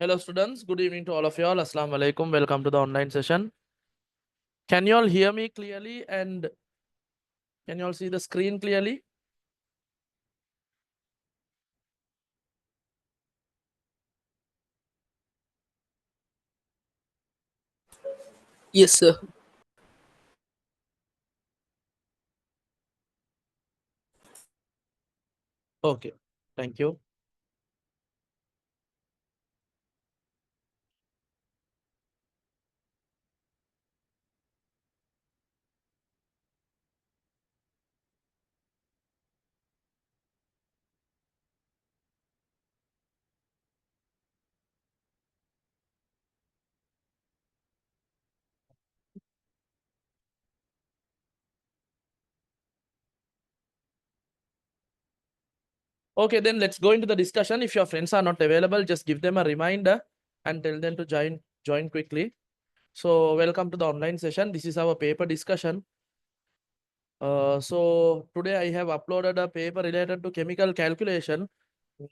Hello students, good evening to all of you all. Assalamu alaikum. Welcome to the online session. Can you all hear me clearly and can you all see the screen clearly? Yes, sir. Okay, thank you. Okay, then let's go into the discussion. If your friends are not available, just give them a reminder and tell them to join quickly. So welcome to the online session. This is our paper discussion. So today I have uploaded a paper related to chemical calculation.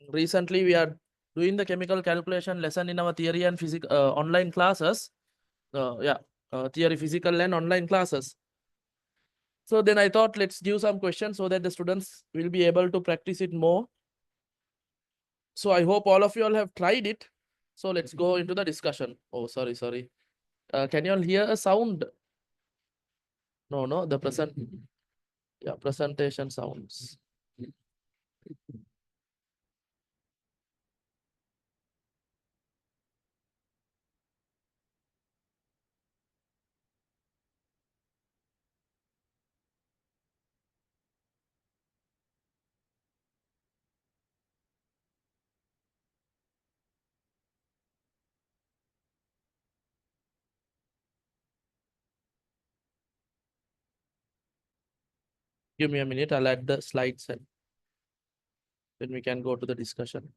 Recently we are doing the chemical calculation lesson in our theory and physics online classes. Theory, physical and online classes. So then I thought let's give some questions so that the students will be able to practice it more. So I hope all of you all have tried it. So let's go into the discussion. Oh, sorry. Can you all hear a sound? No, the presentation sounds. Give me a minute. I'll add the slides and then we can go to the discussion.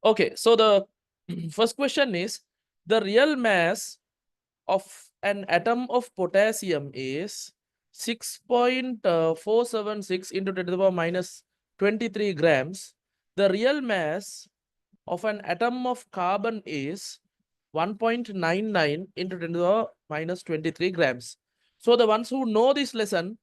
Okay, so the first question is the real mass of an atom of potassium is 6.476 into 10 to the power minus 23 grams. The real mass of an atom of carbon is 1.99 into 10 to the power minus 23 grams. So the ones who know this lesson,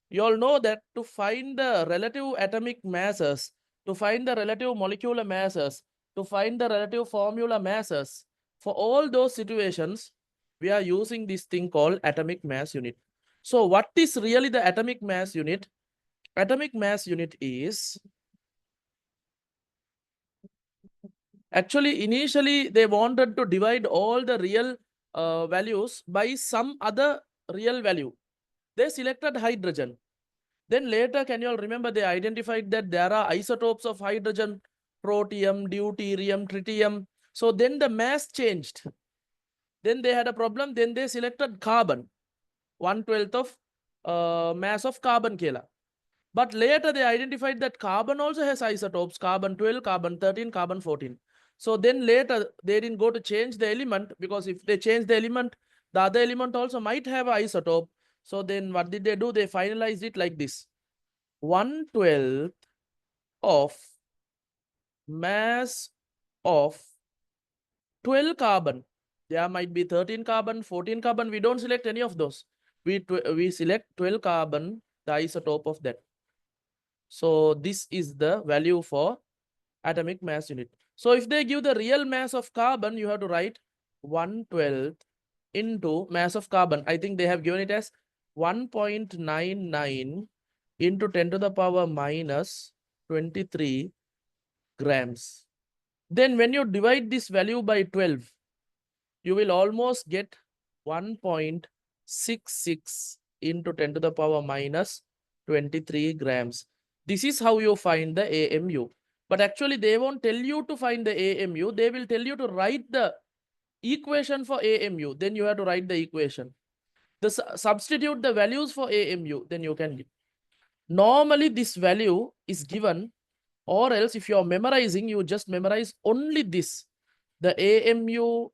you all know that to find the relative atomic masses, to find the relative molecular masses, to find the relative formula masses, for all those situations, we are using this thing called atomic mass unit. So what is really the atomic mass unit? Atomic mass unit is, actually initially they wanted to divide all the real values by some other real value. They selected hydrogen. Then later, can you all remember, they identified that there are isotopes of hydrogen, protium, deuterium, tritium. So then the mass changed. Then they had a problem. Then they selected carbon, 1/12 of mass of carbon kela. But later they identified that carbon also has isotopes, carbon 12, carbon 13, carbon 14. So then later they didn't go to change the element, because if they change the element, the other element also might have an isotope. So then what did they do? They finalized it like this. 1/12 of mass of 12 carbon. There might be 13 carbon, 14 carbon. We don't select any of those. We select 12 carbon, the isotope of that. So this is the value for atomic mass unit. So if they give the real mass of carbon, you have to write 1/12 into mass of carbon. I think they have given it as 1.99 into 10 to the power minus 23 grams. Then when you divide this value by 12, you will almost get 1.66 into 10 to the power minus 23 grams. This is how you find the AMU. But actually they won't tell you to find the AMU. They will tell you to write the equation for AMU. Then you have to write the equation. Substitute the values for AMU. Then you can give. Normally this value is given, or else if you're memorizing, you just memorize only this. The AMU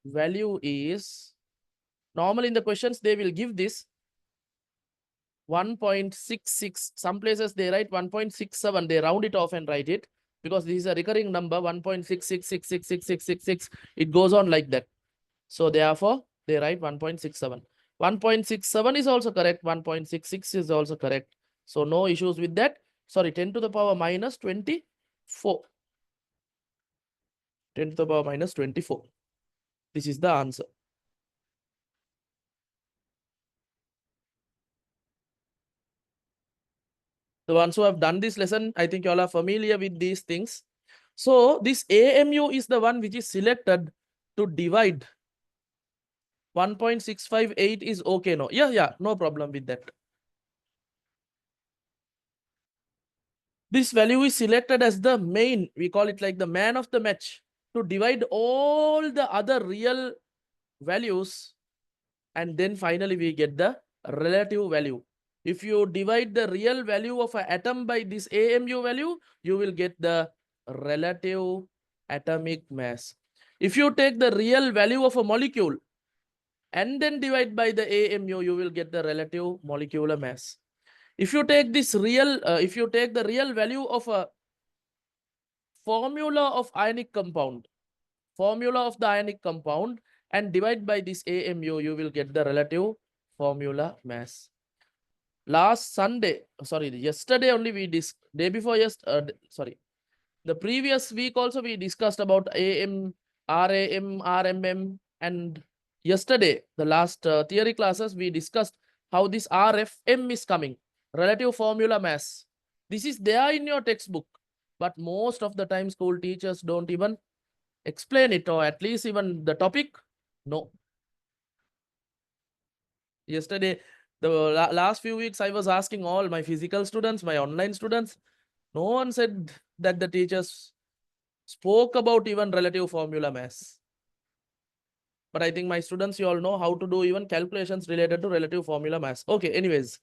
value is, normally in the questions they will give this 1.66. Some places they write 1.67. They round it off and write it because this is a recurring number 1.66666666. It goes on like that. So therefore, they write 1.67. 1.67 is also correct. 1.66 is also correct. So no issues with that. Sorry, 10 to the power minus 24. 10 to the power minus 24. This is the answer. The ones who have done this lesson, I think you all are familiar with these things. So this AMU is the one which is selected to divide. 1.658 is okay, no? Yeah, no problem with that. This value is selected as the main, we call it like the man of the match, to divide all the other real values, and then finally we get the relative value. If you divide the real value of an atom by this AMU value, you will get the relative atomic mass. If you take the real value of a molecule and then divide by the AMU, you will get the relative molecular mass. If you take this real, if you take the real value of a formula of ionic compound, and divide by this AMU, you will get the relative formula mass. Yesterday only the previous week also we discussed about RAM, RMM, and yesterday, the last theory classes, we discussed how this RFM is coming, relative formula mass. This is there in your textbook, but most of the time school teachers don't even explain it, or at least even the topic, no. Yesterday, the last few weeks, I was asking all my physical students, my online students, no one said that the teachers spoke about even relative formula mass. But I think my students, you all know how to do even calculations related to relative formula mass. Okay, anyways.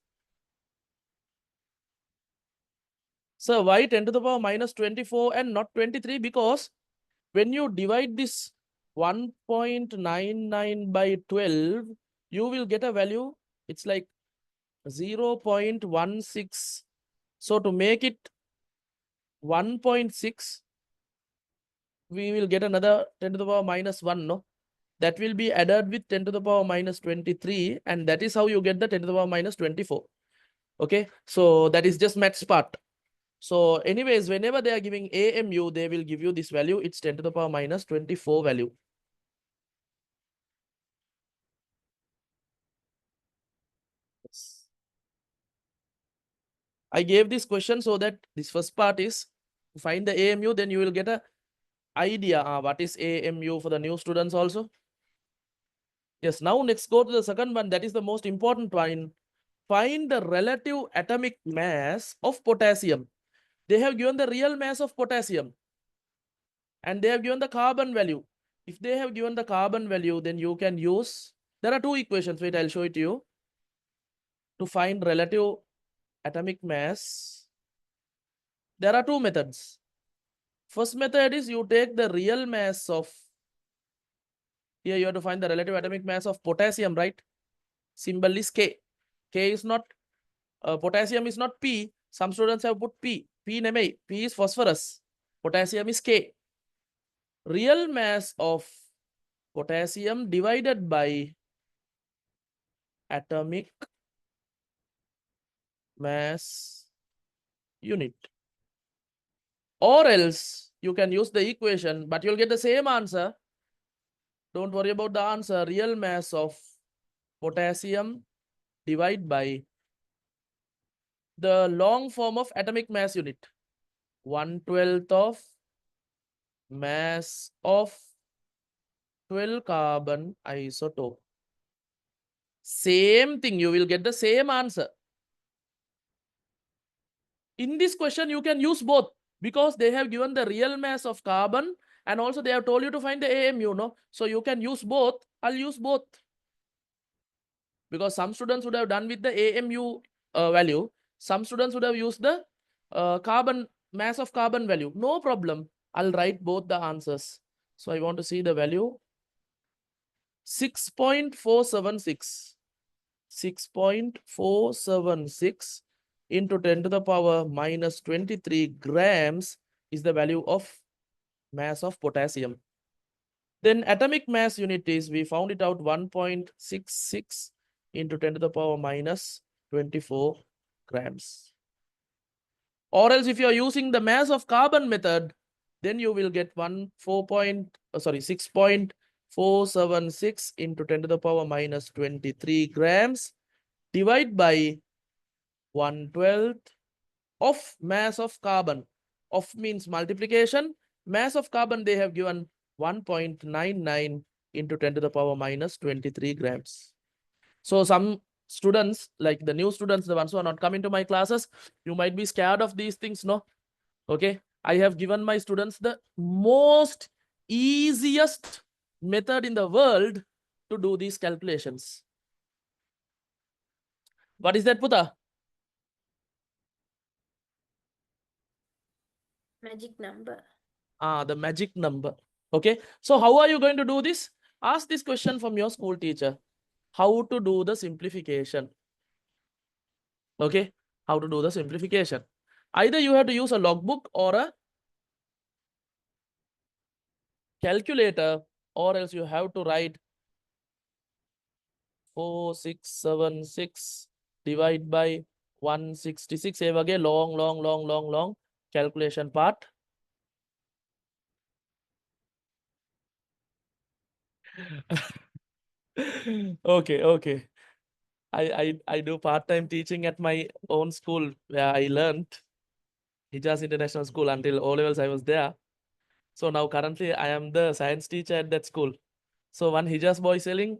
So why 10 to the power minus 24 and not 23? Because when you divide this 1.99 by 12, you will get a value. It's like 0.16. So to make it 1.6, we will get another 10 to the power minus 1, no? That will be added with 10 to the power minus 23, and that is how you get the 10 to the power minus 24. Okay, so that is just maths part. So anyways, whenever they are giving AMU, they will give you this value. It's 10 to the power minus 24 value. Yes. I gave this question so that this first part is to find the AMU, then you will get a idea what is AMU for the new students also. Yes, now let's go to the second one. That is the most important one. Find the relative atomic mass of potassium. They have given the real mass of potassium and they have given the carbon value. If they have given the carbon value, then you can use, there are two equations. Wait, I'll show it to you. To find relative atomic mass, there are two methods. First method is you take the real mass of, here you have to find the relative atomic mass of potassium, right? Symbol is K. K is not, potassium is not P. Some students have put P. P is phosphorus. Potassium is K. Real mass of potassium divided by atomic mass unit. Or else you can use the equation, but you'll get the same answer. Don't worry about the answer. Real mass of potassium divided by the long form of atomic mass unit. 1/12 of mass of 12 carbon isotope. Same thing, you will get the same answer. In this question, you can use both because they have given the real mass of carbon and also they have told you to find the AMU, no? So you can use both. I'll use both. Because some students would have done with the AMU value. Some students would have used the carbon mass of carbon value. No problem. I'll write both the answers. So I want to see the value. 6.476. 6.476 into 10 to the power minus 23 grams is the value of mass of potassium. Then atomic mass unit is, we found it out, 1.66 into 10 to the power minus 24 grams. Or else if you are using the mass of carbon method, then you will get 6.476 into 10 to the power minus 23 grams divide by 1/12 of mass of carbon. Of means multiplication. Mass of carbon they have given 1.99 into 10 to the power minus 23 grams. So some students, like the new students, the ones who are not coming to my classes, you might be scared of these things, no? Okay, I have given my students the most easiest method in the world to do these calculations. What is that, Puta? Magic number. The magic number. Okay, so how are you going to do this? Ask this question from your school teacher. How to do the simplification? Okay, how to do the simplification? Either you have to use a logbook or a calculator, or else you have to write 4676 divide by 166. Again, long calculation part. Okay. I do part-time teaching at my own school where I learned Hijaz International School until O levels. I was there. So now currently I am the science teacher at that school. So one Hijaz boy selling,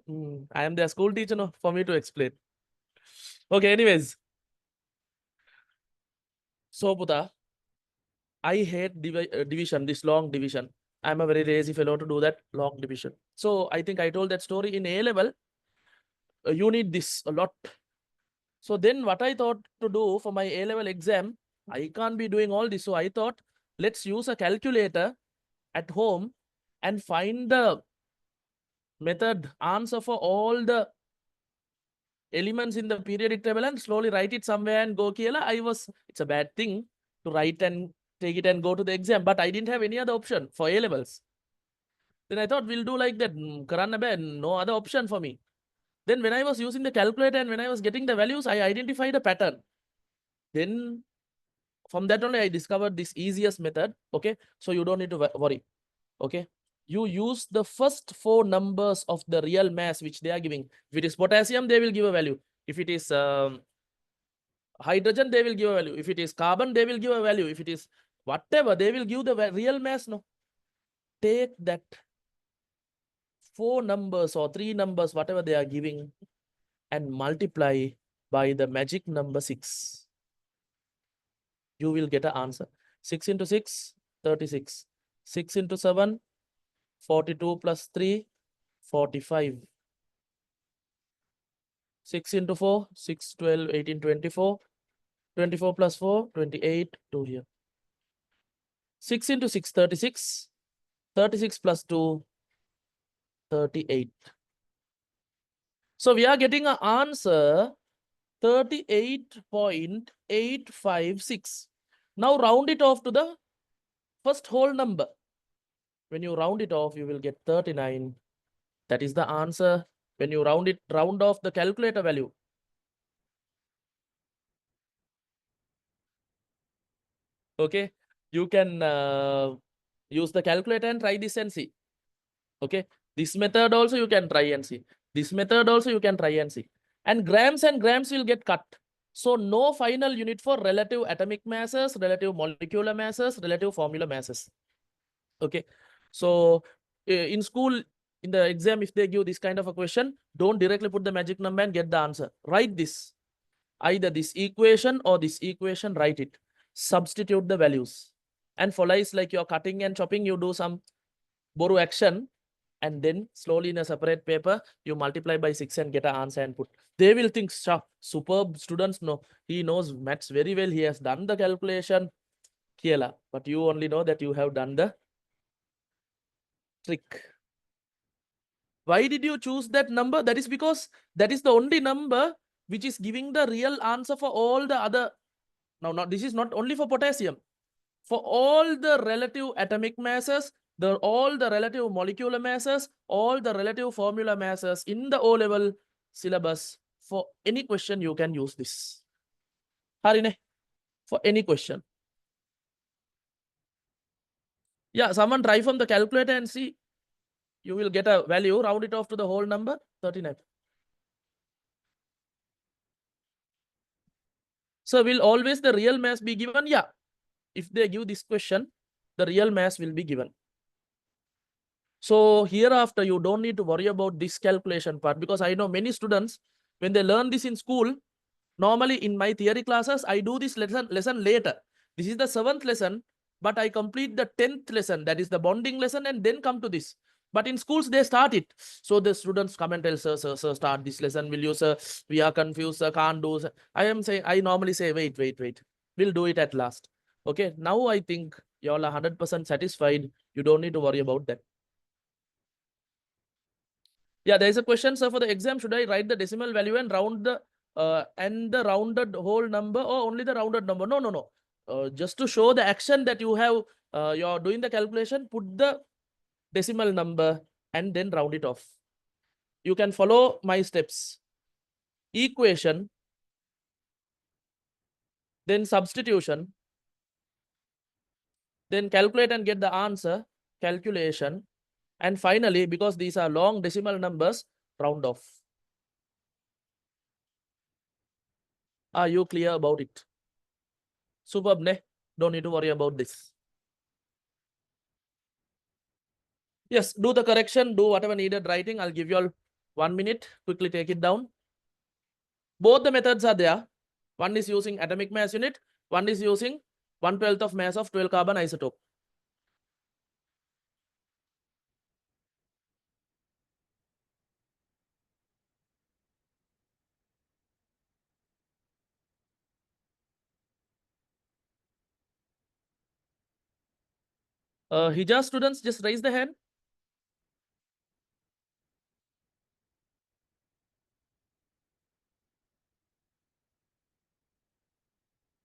I am their school teacher, no, for me to explain. Okay, anyways. So Puta, I hate division, this long division. I'm a very lazy fellow to do that long division. So I think I told that story in A level. You need this a lot. So then what I thought to do for my A level exam, I can't be doing all this. So I thought, let's use a calculator at home and find the method answer for all the elements in the periodic table and slowly write it somewhere and go Kiela. It's a bad thing to write and take it and go to the exam, but I didn't have any other option for A levels. Then I thought we'll do like that. No other option for me. Then when I was using the calculator and when I was getting the values, I identified a pattern. Then from that only I discovered this easiest method. Okay, so you don't need to worry. Okay, you use the first 4 numbers of the real mass which they are giving. If it is potassium, they will give a value. If it is hydrogen, they will give a value. If it is carbon, they will give a value. If it is whatever, they will give the real mass. No, take that 4 numbers or 3 numbers, whatever they are giving, and multiply by the magic number 6. You will get an answer. 6 into 6, 36. 6 into 7, 42 plus 3, 45. 6 into 4, 6, 12, 18, 24. 24 plus 4, 28, 2 here. 6 into 6, 36. 36 plus 2, 38. So we are getting an answer 38.856. Now round it off to the first whole number. When you round it off, you will get 39. That is the answer. When you round off the calculator value. Okay, you can use the calculator and try this and see. Okay, this method also you can try and see. This method also you can try and see. And grams will get cut. So no final unit for relative atomic masses, relative molecular masses, relative formula masses. Okay, so in school, in the exam, if they give this kind of a question, don't directly put the magic number and get the answer. Write this. Either this equation or this equation, write it. Substitute the values. And for lies like you're cutting and chopping, you do some boru action. And then slowly in a separate paper, you multiply by 6 and get an answer and put. They will think, superb students, no, he knows maths very well. He has done the calculation. Kiela. But you only know that you have done the trick. Why did you choose that number? That is because that is the only number which is giving the real answer for all the other. Now, this is not only for potassium. For all the relative atomic masses, all the relative molecular masses, all the relative formula masses in the O-level syllabus, for any question you can use this. Harine, for any question. Yeah, someone try from the calculator and see. You will get a value, round it off to the whole number, 39. So will always the real mass be given? Yeah. If they give this question, the real mass will be given. So hereafter, you don't need to worry about this calculation part, because I know many students, when they learn this in school, normally in my theory classes, I do this lesson later. This is the 7th lesson, but I complete the 10th lesson, that is the bonding lesson, and then come to this. But in schools, they start it. So the students come and tell, sir, start this lesson. Will you, sir? We are confused, sir, can't do. Sir. I normally say, wait. We'll do it at last. Okay, now I think you all are 100% satisfied. You don't need to worry about that. Yeah, there is a question, sir, for the exam. Should I write the decimal value and round the rounded whole number, or only the rounded number? No. Just to show the action that you have, you're doing the calculation, put the decimal number and then round it off. You can follow my steps. Equation, then substitution, then calculate and get the answer, calculation, and finally, because these are long decimal numbers, round off. Are you clear about it? Superb, ne? Don't need to worry about this. Yes, do the correction, do whatever needed writing. I'll give you all 1 minute. Quickly take it down. Both the methods are there. One is using atomic mass unit. One is using 1/12 of mass of 12 carbon isotope. Hijaz students, just raise the hand.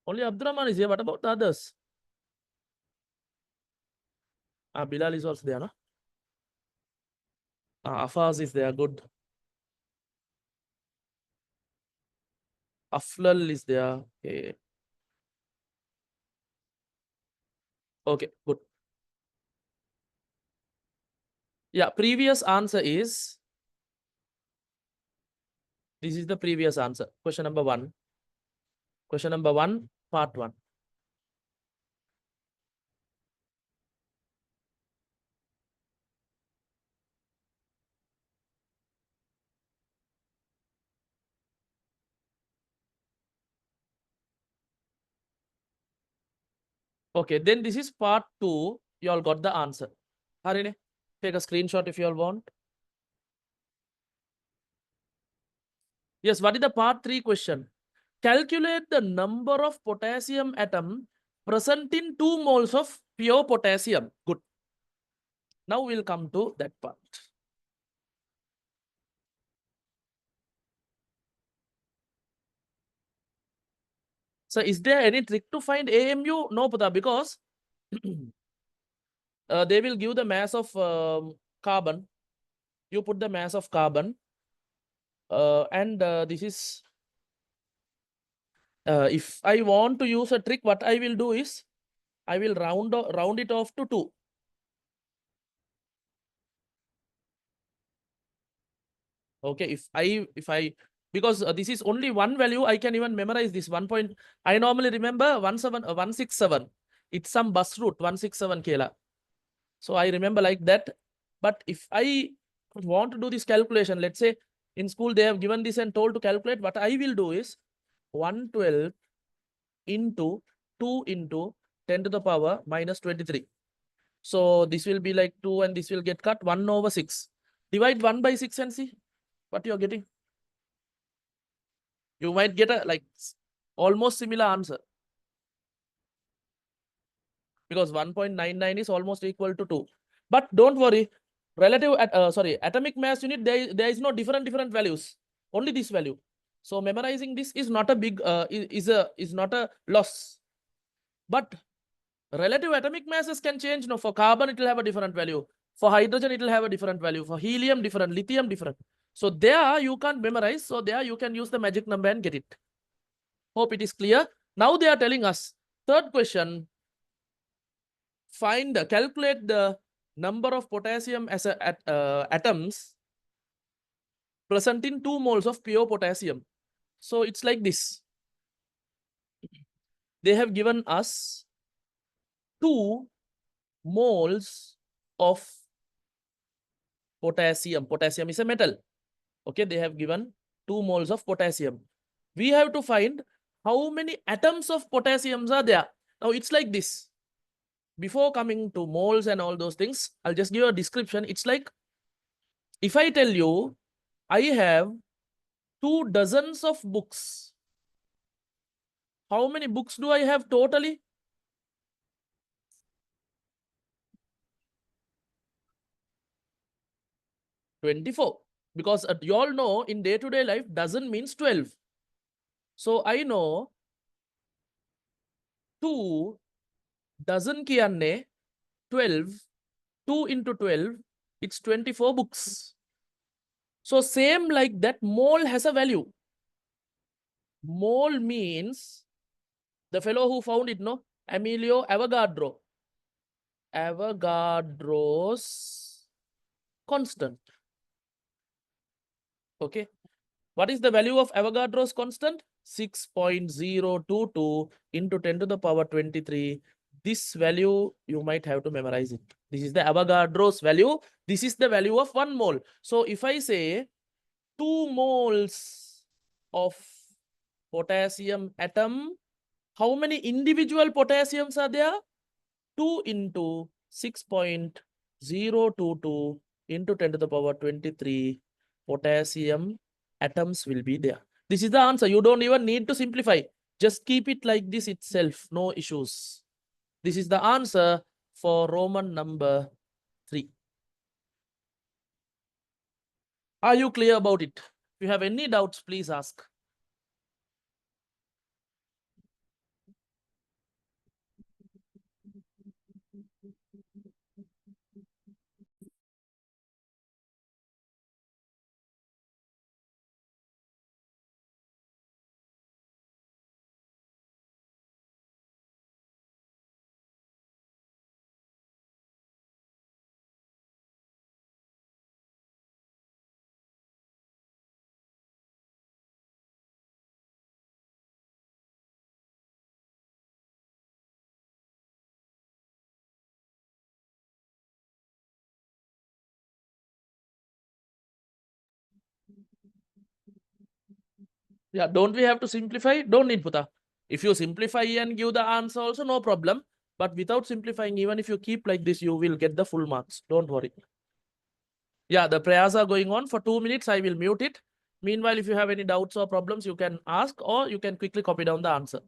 Only Abdurrahman is here. What about the others? Bilal is also there, no? Afaz is there. Good. Aflal is there. Okay. Okay, good. Yeah, previous answer is, this is the previous answer. Question number 1. Question number 1, part 1. Okay, then this is part 2. You all got the answer. Harine, take a screenshot if you all want. Yes, what is the part 3 question? Calculate the number of potassium atom present in 2 moles of pure potassium. Good. Now we'll come to that part. So is there any trick to find AMU? No, Pata, because they will give the mass of carbon. You put the mass of carbon, and this is, if I want to use a trick, what I will do is, I will round it off to 2. Okay, if I because this is only one value, I can even memorize this 1 point. I normally remember 167. It's some bus route 167 Kela. So I remember like that. But if I want to do this calculation, let's say in school they have given this and told to calculate, what I will do is 112 into 2 into 10 to the power minus 23. So this will be like 2 and this will get cut 1/6. Divide 1 by 6 and see what you're getting. You might get a like almost similar answer, because 1.99 is almost equal to 2. But don't worry, atomic mass unit, there is no different values, only this value. So memorizing this is not a big is not a loss. But relative atomic masses can change. No, for carbon it will have a different value. For hydrogen it will have a different value. For helium different, lithium different. So there you can't memorize. So there you can use the magic number and get it. Hope it is clear. Now they are telling us third question. Calculate the number of potassium as atoms present in 2 moles of pure potassium. So it's like this. They have given us 2 moles of potassium. Potassium is a metal. Okay, they have given 2 moles of potassium. We have to find how many atoms of potassiums are there. Now it's like this. Before coming to moles and all those things, I'll just give a description. It's like if I tell you I have 2 dozens of books. How many books do I have totally? 24. Because you all know in day-to-day life dozen means 12. So I know 2 dozen kiyanne 12. 2 into 12, it's 24 books. So same like that, mole has a value. Mole means the fellow who found it, no? Emilio Avogadro. Avogadro's constant. Okay. What is the value of Avogadro's constant? 6.022 into 10 to the power 23. This value, you might have to memorize it. This is the Avogadro's value. This is the value of 1 mole. So if I say 2 moles of potassium atom, how many individual potassiums are there? 2 into 6.022 into 10 to the power 23 potassium atoms will be there. This is the answer. You don't even need to simplify. Just keep it like this itself. No issues. This is the answer for Roman number 3. Are you clear about it? If you have any doubts, please ask. Yeah, don't we have to simplify? Don't need Puta. If you simplify and give the answer also, no problem. But without simplifying, even if you keep like this, you will get the full marks. Don't worry. Yeah, the prayers are going on for 2 minutes. I will mute it. Meanwhile, if you have any doubts or problems, you can ask or you can quickly copy down the answer.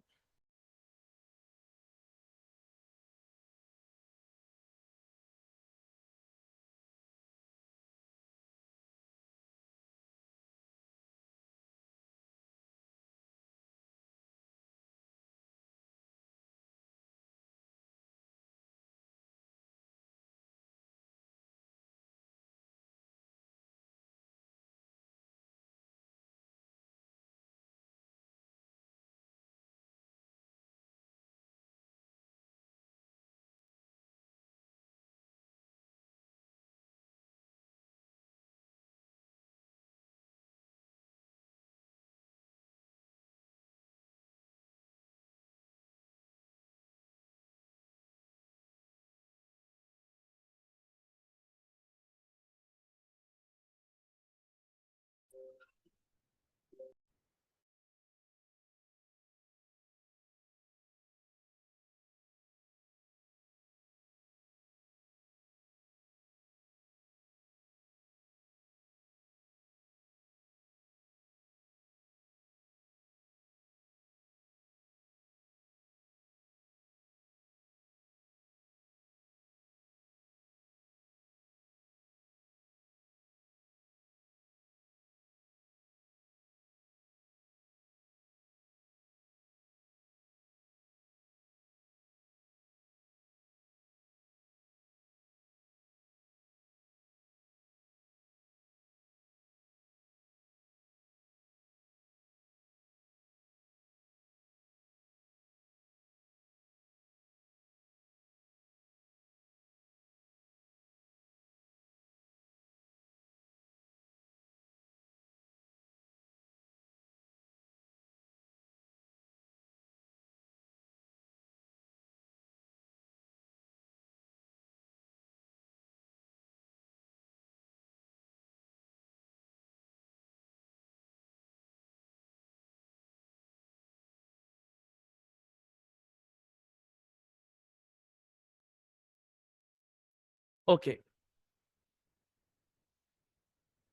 Okay.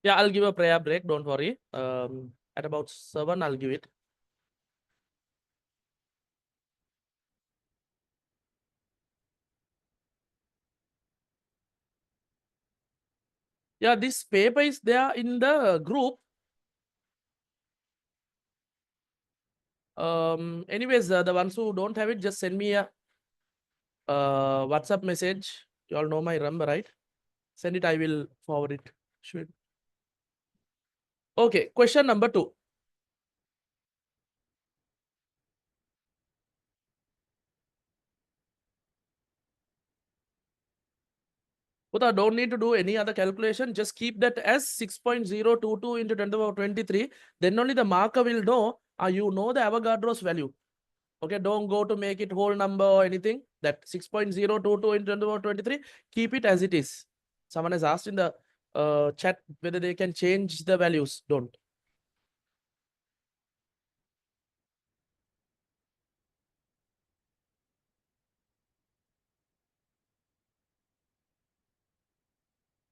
Yeah, I'll give a prayer break. Don't worry. At about 7, I'll give it. Yeah, this paper is there in the group. Anyways, the ones who don't have it, just send me a WhatsApp message. You all know my number, right? Send it. I will forward it. Sure. Okay. Question number 2. Uta, don't need to do any other calculation. Just keep that as 6.022 into 10 to the power 23. Then only the marker will know, you know the Avogadro's value. Okay, don't go to make it whole number or anything. That 6.022 into 10 to the power 23, keep it as it is. Someone has asked in the chat whether they can change the values. Don't.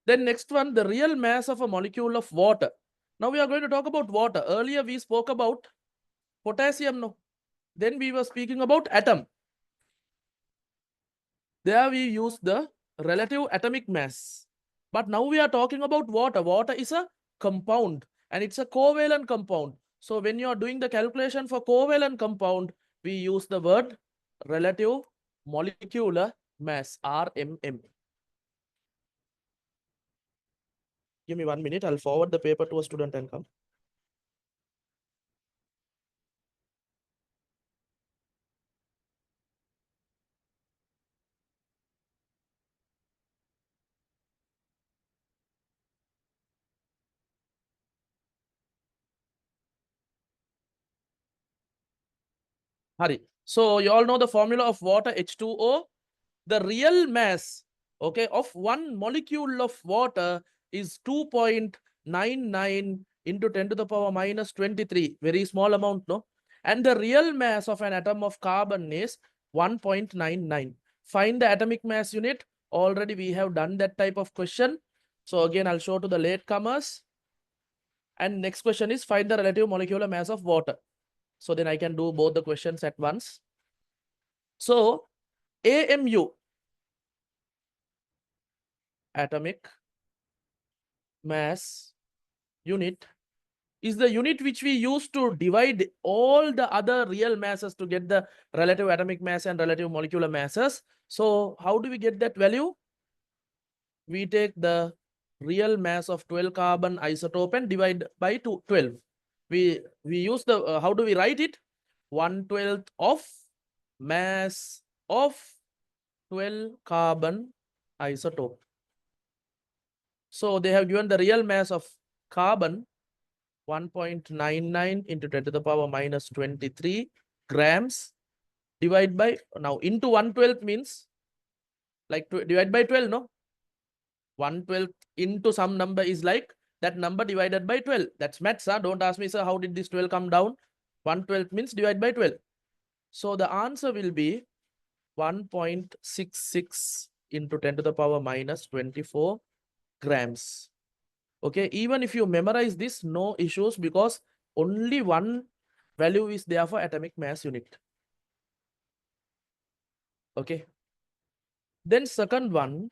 Then next one, the real mass of a molecule of water. Now we are going to talk about water. Earlier we spoke about potassium. No. Then we were speaking about atom. There we use the relative atomic mass. But now we are talking about water. Water is a compound and it's a covalent compound. So when you are doing the calculation for covalent compound, we use the word relative molecular mass, RMM. Give me 1 minute. I'll forward the paper to a student and come. Hurry. So you all know the formula of water, H2O. The real mass, okay, of one molecule of water is 2.99 into 10 to the power minus 23. Very small amount, no? And the real mass of an atom of carbon is 1.99. Find the atomic mass unit. Already we have done that type of question. So again, I'll show to the latecomers. And next question is find the relative molecular mass of water. So then I can do both the questions at once. So AMU, atomic mass unit, is the unit which we use to divide all the other real masses to get the relative atomic mass and relative molecular masses. So how do we get that value? We take the real mass of 12 carbon isotope and divide by 12. We use the, how do we write it? 1/12 of mass of 12 carbon isotope. So they have given the real mass of carbon 1.99 into 10 to the power minus 23 grams. Divide by, now into 1/12 means like divide by 12, no? 1/12 into some number is like that number divided by 12. That's maths, huh? Don't ask me, sir, how did this 12 come down? 1/12 means divide by 12. So the answer will be 1.66 into 10 to the power minus 24 grams. Okay, even if you memorize this, no issues, because only one value is there for atomic mass unit. Okay. Then second one,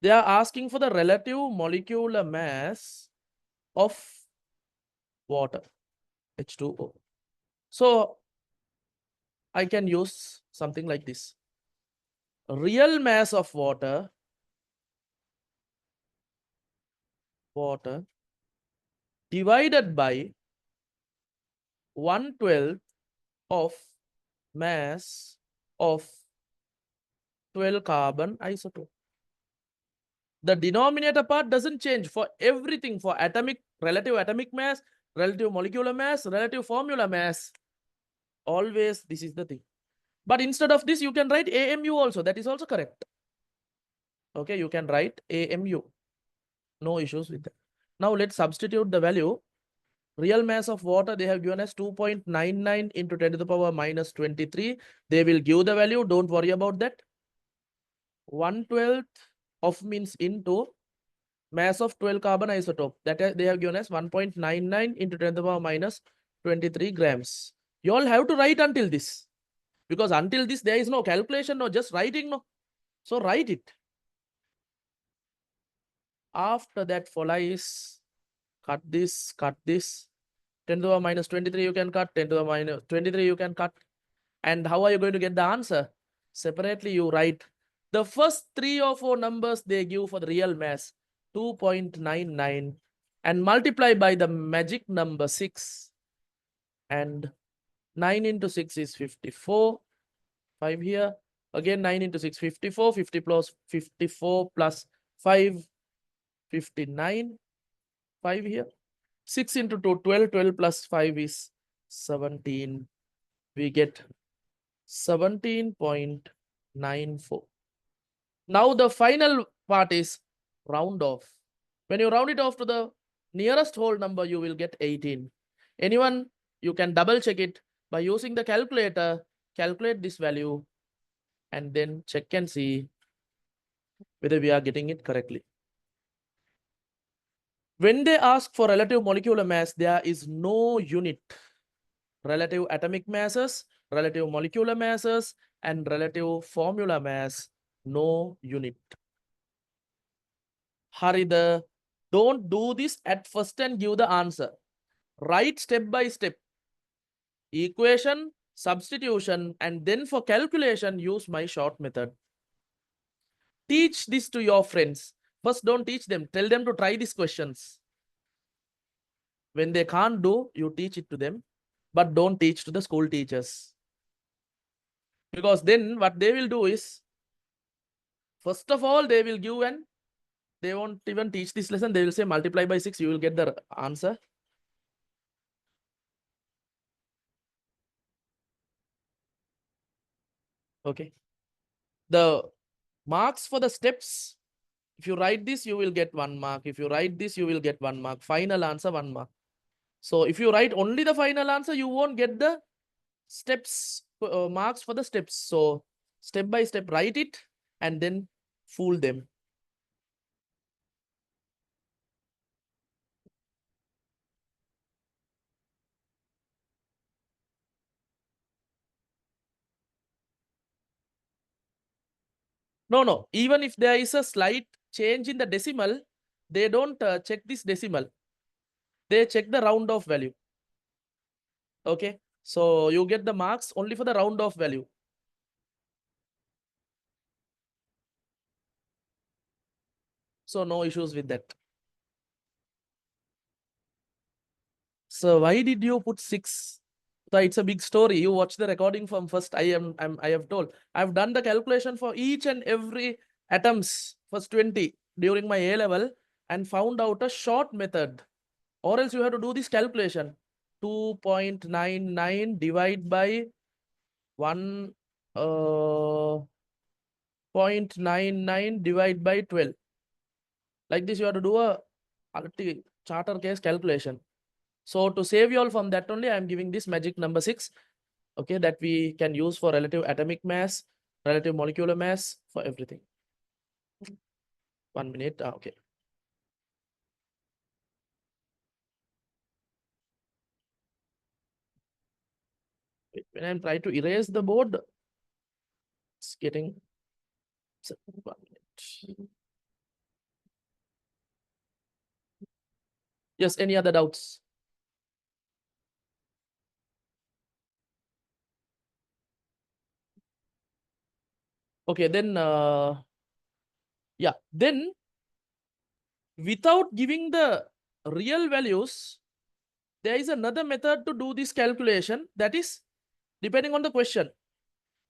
they are asking for the relative molecular mass of water, H2O. So I can use something like this. Real mass of water divided by 1/12 of mass of 12 carbon isotope. The denominator part doesn't change for everything, for atomic, relative atomic mass, relative molecular mass, relative formula mass. Always this is the thing. But instead of this, you can write AMU also. That is also correct. Okay, you can write AMU. No issues with that. Now let's substitute the value. real mass of water they have given as 2.99 into 10 to the power minus 23. They will give the value. Don't worry about that. 1/12 of means into mass of 12 carbon isotope that they have given as 1.99 into 10 to the power minus 23 grams. You all have to write until this, because until this there is no calculation, no just writing, no. So write it. After that follows cut this, 10 to the power minus 23 you can cut, 10 to the minus 23 you can cut. And how are you going to get the answer? Separately you write the first 3 or 4 numbers they give for the real mass, 2.99, and multiply by the magic number 6. And 9 into 6 is 54. 5 here. Again 9 into 6, 54. 50 plus 54 plus 5, 59. 5 here. 6 into 2, 12. 12 plus 5 is 17. We get 17.94. Now the final part is round off. When you round it off to the nearest whole number, you will get 18. Anyone, you can double check it by using the calculator. Calculate this value and then check and see whether we are getting it correctly. When they ask for relative molecular mass, there is no unit. Relative atomic masses, relative molecular masses, and relative formula mass, no unit. Harida, don't do this at first and give the answer. Write step by step. Equation, substitution, and then for calculation, use my short method. Teach this to your friends. First, don't teach them. Tell them to try these questions. When they can't do, you teach it to them. But don't teach to the school teachers. Because then what they will do is, first of all, they will give and they won't even teach this lesson. They will say multiply by 6, you will get the answer. Okay. The marks for the steps, if you write this, you will get 1 mark. If you write this, you will get 1 mark. Final answer, 1 mark. So if you write only the final answer, you won't get the steps, marks for the steps. So step by step, write it and then fool them. No. Even if there is a slight change in the decimal, they don't check this decimal. They check the round off value. Okay. So you get the marks only for the round off value. So no issues with that. So why did you put 6? So it's a big story. You watch the recording from first. I have told. I've done the calculation for each and every atoms first 20 during my A level and found out a short method. Or else you have to do this calculation. 2.99 divided by 1.99 divided by 12. Like this, you have to do a charter case calculation. So to save you all from that only, I am giving this magic number 6, okay, that we can use for relative atomic mass, relative molecular mass, for everything. 1 minute, okay. Wait, when I'm trying to erase the board, it's getting 1 minute. Yes, any other doubts? Okay, then, yeah, then without giving the real values, there is another method to do this calculation, that is depending on the question.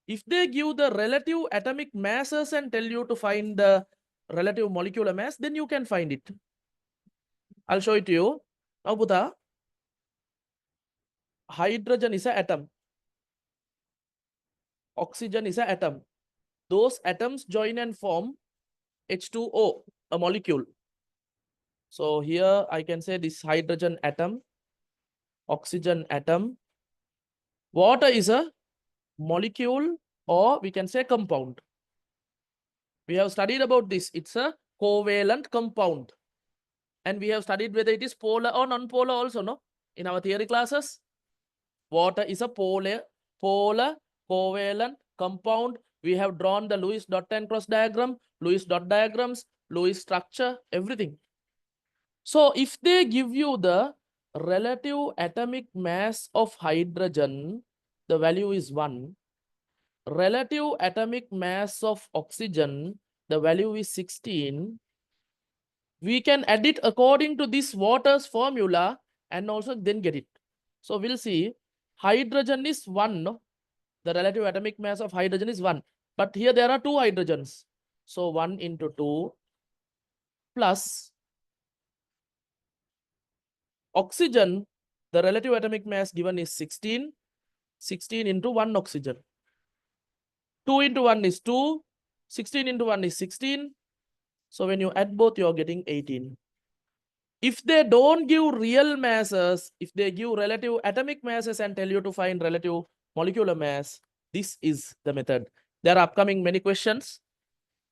If they give the relative atomic masses and tell you to find the relative molecular mass, then you can find it. I'll show it to you. Now, Buddha, hydrogen is an atom. Oxygen is an atom. Those atoms join and form H2O, a molecule. So here I can say this hydrogen atom oxygen atom. Water is a molecule, or we can say compound. We have studied about this. It's a covalent compound. And we have studied whether it is polar or non-polar also, no? In our theory classes. Water is a polar covalent compound. We have drawn the Lewis dot and cross diagram, Lewis dot diagrams, Lewis structure, everything. So if they give you the relative atomic mass of hydrogen, the value is 1. Relative atomic mass of oxygen, the value is 16. We can add it according to this water's formula and also then get it. So we'll see hydrogen is 1. No? The relative atomic mass of hydrogen is 1. But here there are 2 hydrogens. So 1 into 2 plus oxygen, the relative atomic mass given is 16. 16 into 1 oxygen. 2 into 1 is 2. 16 into 1 is 16. So when you add both, you're getting 18. If they don't give real masses, if they give relative atomic masses and tell you to find relative molecular mass, this is the method. There are upcoming many questions.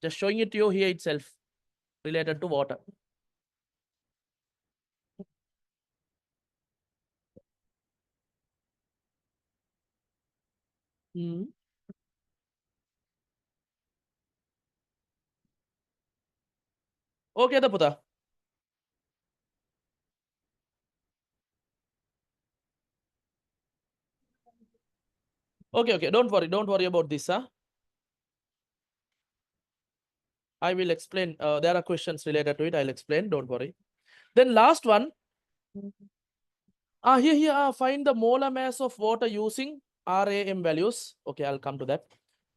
Just showing it to you here itself related to water. Okay, the puta. Okay, don't worry about this, huh? I will explain. There are questions related to it. I'll explain. Don't worry. Then last one. Here, find the molar mass of water using RAM values. Okay, I'll come to that.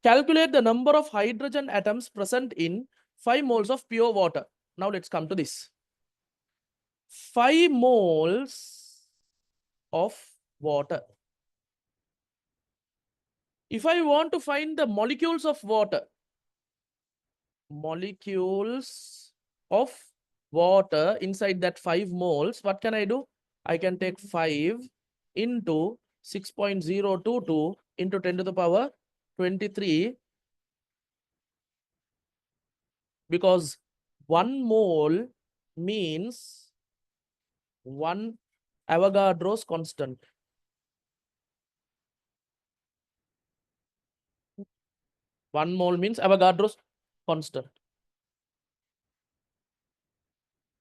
Calculate the number of hydrogen atoms present in 5 moles of pure water. Now let's come to this. 5 moles of water. If I want to find the molecules of water, molecules of water inside that 5 moles, what can I do? I can take 5 into 6.022 into 10 to the power 23, because 1 mole means 1 Avogadro's constant. 1 mole means Avogadro's constant.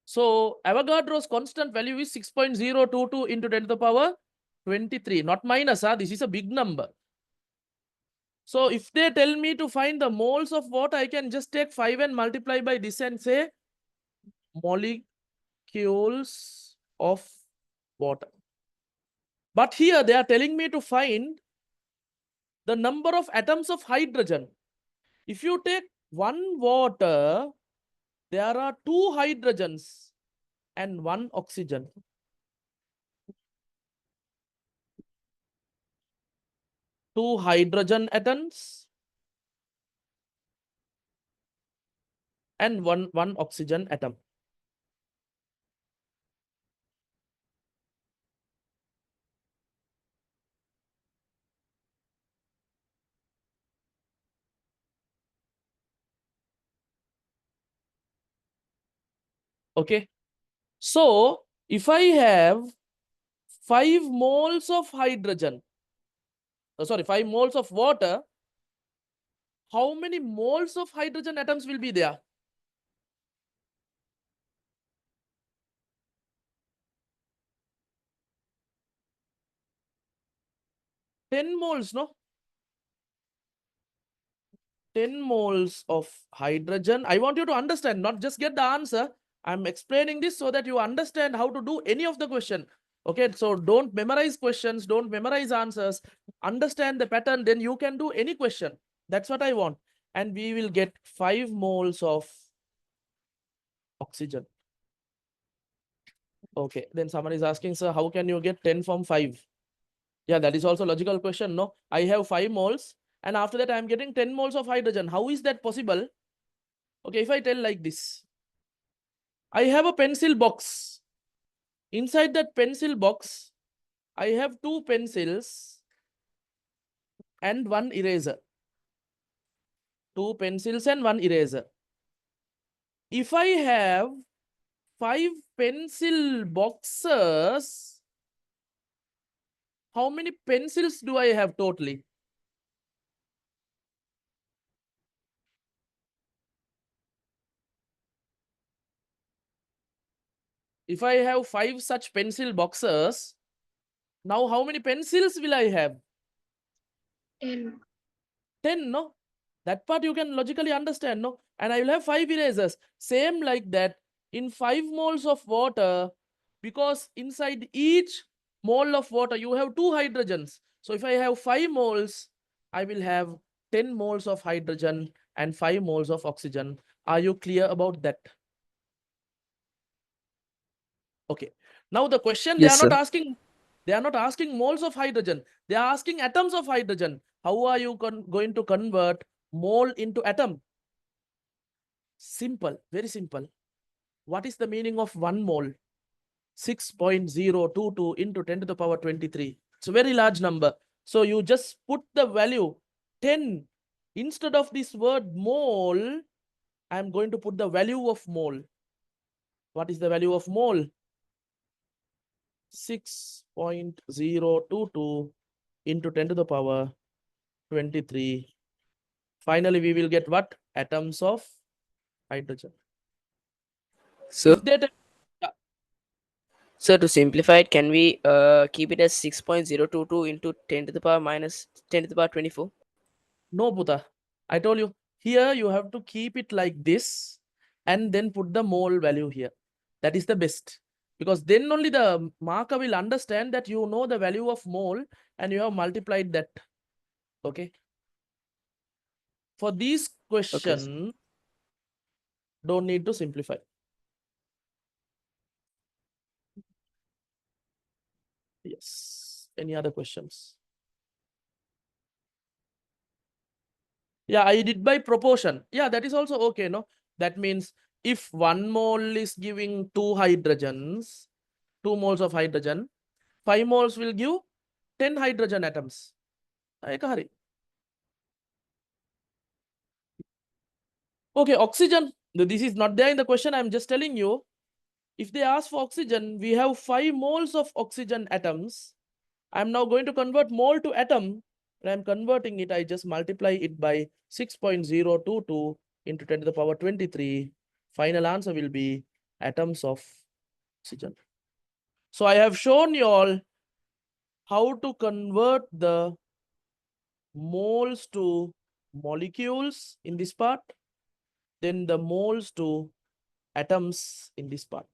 So Avogadro's constant value is 6.022 into 10 to the power 23, not minus. This is a big number. So if they tell me to find the moles of water, I can just take 5 and multiply by this and say molecules of water. But here they are telling me to find the number of atoms of hydrogen. If you take 1 water, there are 2 hydrogens and 1 oxygen. Two hydrogen atoms and one oxygen atom. Okay. So if I have 5 moles of hydrogen, 5 moles of water, how many moles of hydrogen atoms will be there? 10 moles, no? 10 moles of hydrogen. I want you to understand, not just get the answer. I'm explaining this so that you understand how to do any of the question. Okay, so don't memorize questions, don't memorize answers. Understand the pattern, then you can do any question. That's what I want. And we will get 5 moles of oxygen. Okay, then someone is asking, sir, how can you get 10 from 5? Yeah, that is also a logical question, no? I have 5 moles and after that I am getting 10 moles of hydrogen. How is that possible? Okay, if I tell like this, I have a pencil box. Inside that pencil box, I have 2 pencils and 1 eraser. 2 pencils and 1 eraser. If I have 5 pencil boxes, how many pencils do I have totally? If I have 5 such pencil boxes, now how many pencils will I have? 10. 10, no? That part you can logically understand, no? And I will have 5 erasers. Same like that. In 5 moles of water, because inside each mole of water, you have 2 hydrogens. So if I have 5 moles, I will have 10 moles of hydrogen and 5 moles of oxygen. Are you clear about that? Okay. Now the question, Yes, they sir. are not asking moles of hydrogen. They are asking atoms of hydrogen. How are you going to convert mole into atom? Simple, very simple. What is the meaning of 1 mole? 6.022 into 10 to the power 23. It's a very large number. So you just put the value 10. Instead of this word mole, I'm going to put the value of mole. What is the value of mole? 6.022 into 10 to the power 23. Finally, we will get what? Atoms of hydrogen. So, If they to simplify it, can we keep it as 6.022 into 10 to the power minus 10 to the power 24? No, Buddha. I told you, here you have to keep it like this and then put the mole value here. That is the best. Because then only the marker will understand that you know the value of mole and you have multiplied that. Okay. For these question, don't need to simplify. Yes. Any other questions? Yeah, I did by proportion. Yeah, that is also okay, no? That means if 1 mole is giving 2 hydrogens, 2 moles of hydrogen, 5 moles will give 10 hydrogen atoms. Okay, oxygen. This is not there in the question. I'm just telling you. If they ask for oxygen, we have 5 moles of oxygen atoms. I'm now going to convert mole to atom. When I'm converting it, I just multiply it by 6.022 into 10 to the power 23. Final answer will be atoms of oxygen. So I have shown you all how to convert the moles to molecules in this part, then the moles to atoms in this part.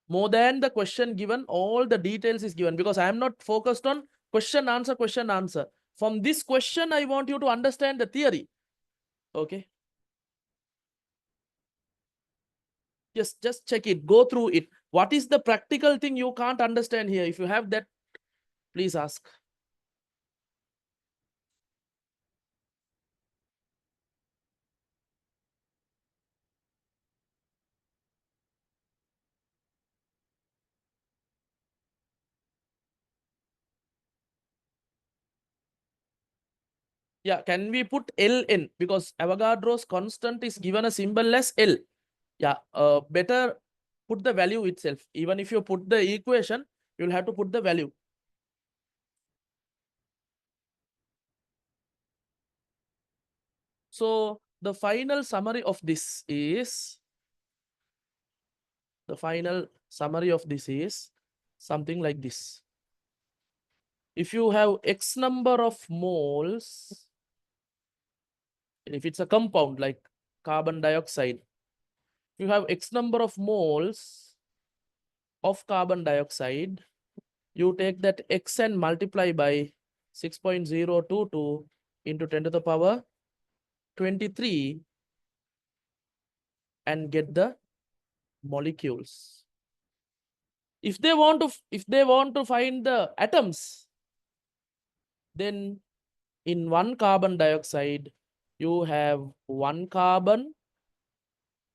More than the question given, all the details is given, because I am not focused on question, answer, question, answer. From this question, I want you to understand the theory. Okay. Just check it, go through it. What is the practical thing you can't understand here? If you have that, please ask. Yeah, can we put Ln? Because Avogadro's constant is given a symbol as L. Yeah, better put the value itself. Even if you put the equation, you'll have to put the value. So the final summary of this is, something like this. If you have X number of moles, if it's a compound like carbon dioxide, you have X number of moles of carbon dioxide, you take that X and multiply by 6.022 into 10 to the power 23 and get the molecules. If they want to find the atoms, then in 1 carbon dioxide, you have 1 carbon,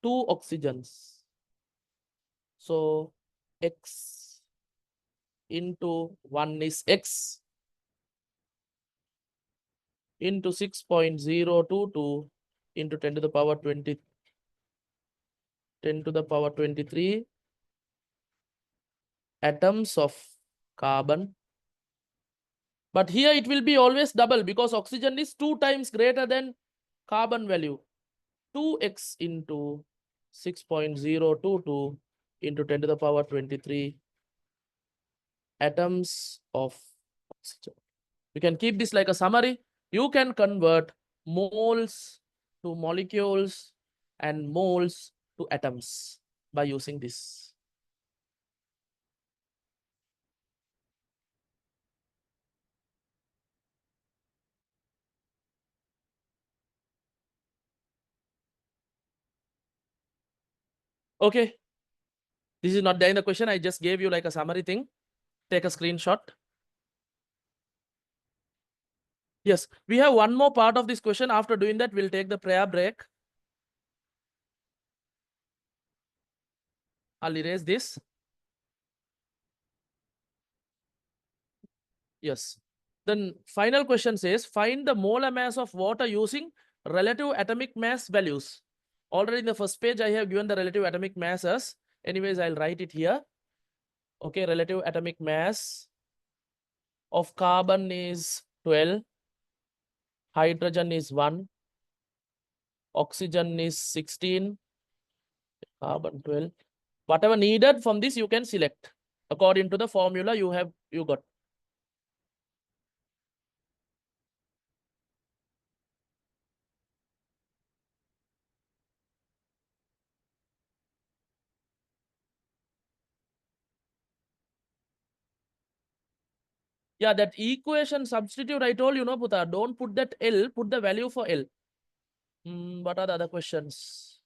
2 oxygens. So X into 1 is x into 6.022 into 10 to the power 20, 10 to the power 23 atoms of carbon. But here it will be always double because oxygen is 2 times greater than carbon value. 2x into 6.022 into 10 to the power 23 atoms of oxygen. You can keep this like a summary. You can convert moles to molecules and moles to atoms by using this. Okay. This is not there in the question. I just gave you like a summary thing. Take a screenshot. Yes, we have one more part of this question. After doing that, we'll take the prayer break. I'll erase this. Yes. Then final question says, find the molar mass of water using relative atomic mass values. Already in the first page, I have given the relative atomic masses. Anyways, I'll write it here. Okay, relative atomic mass of carbon is 12. Hydrogen is 1. Oxygen is 16. Carbon 12. Whatever needed from this, you can select according to the formula you got. Yeah, that equation substitute I told you, no, Puta, don't put that L, put the value for L. What are the other questions?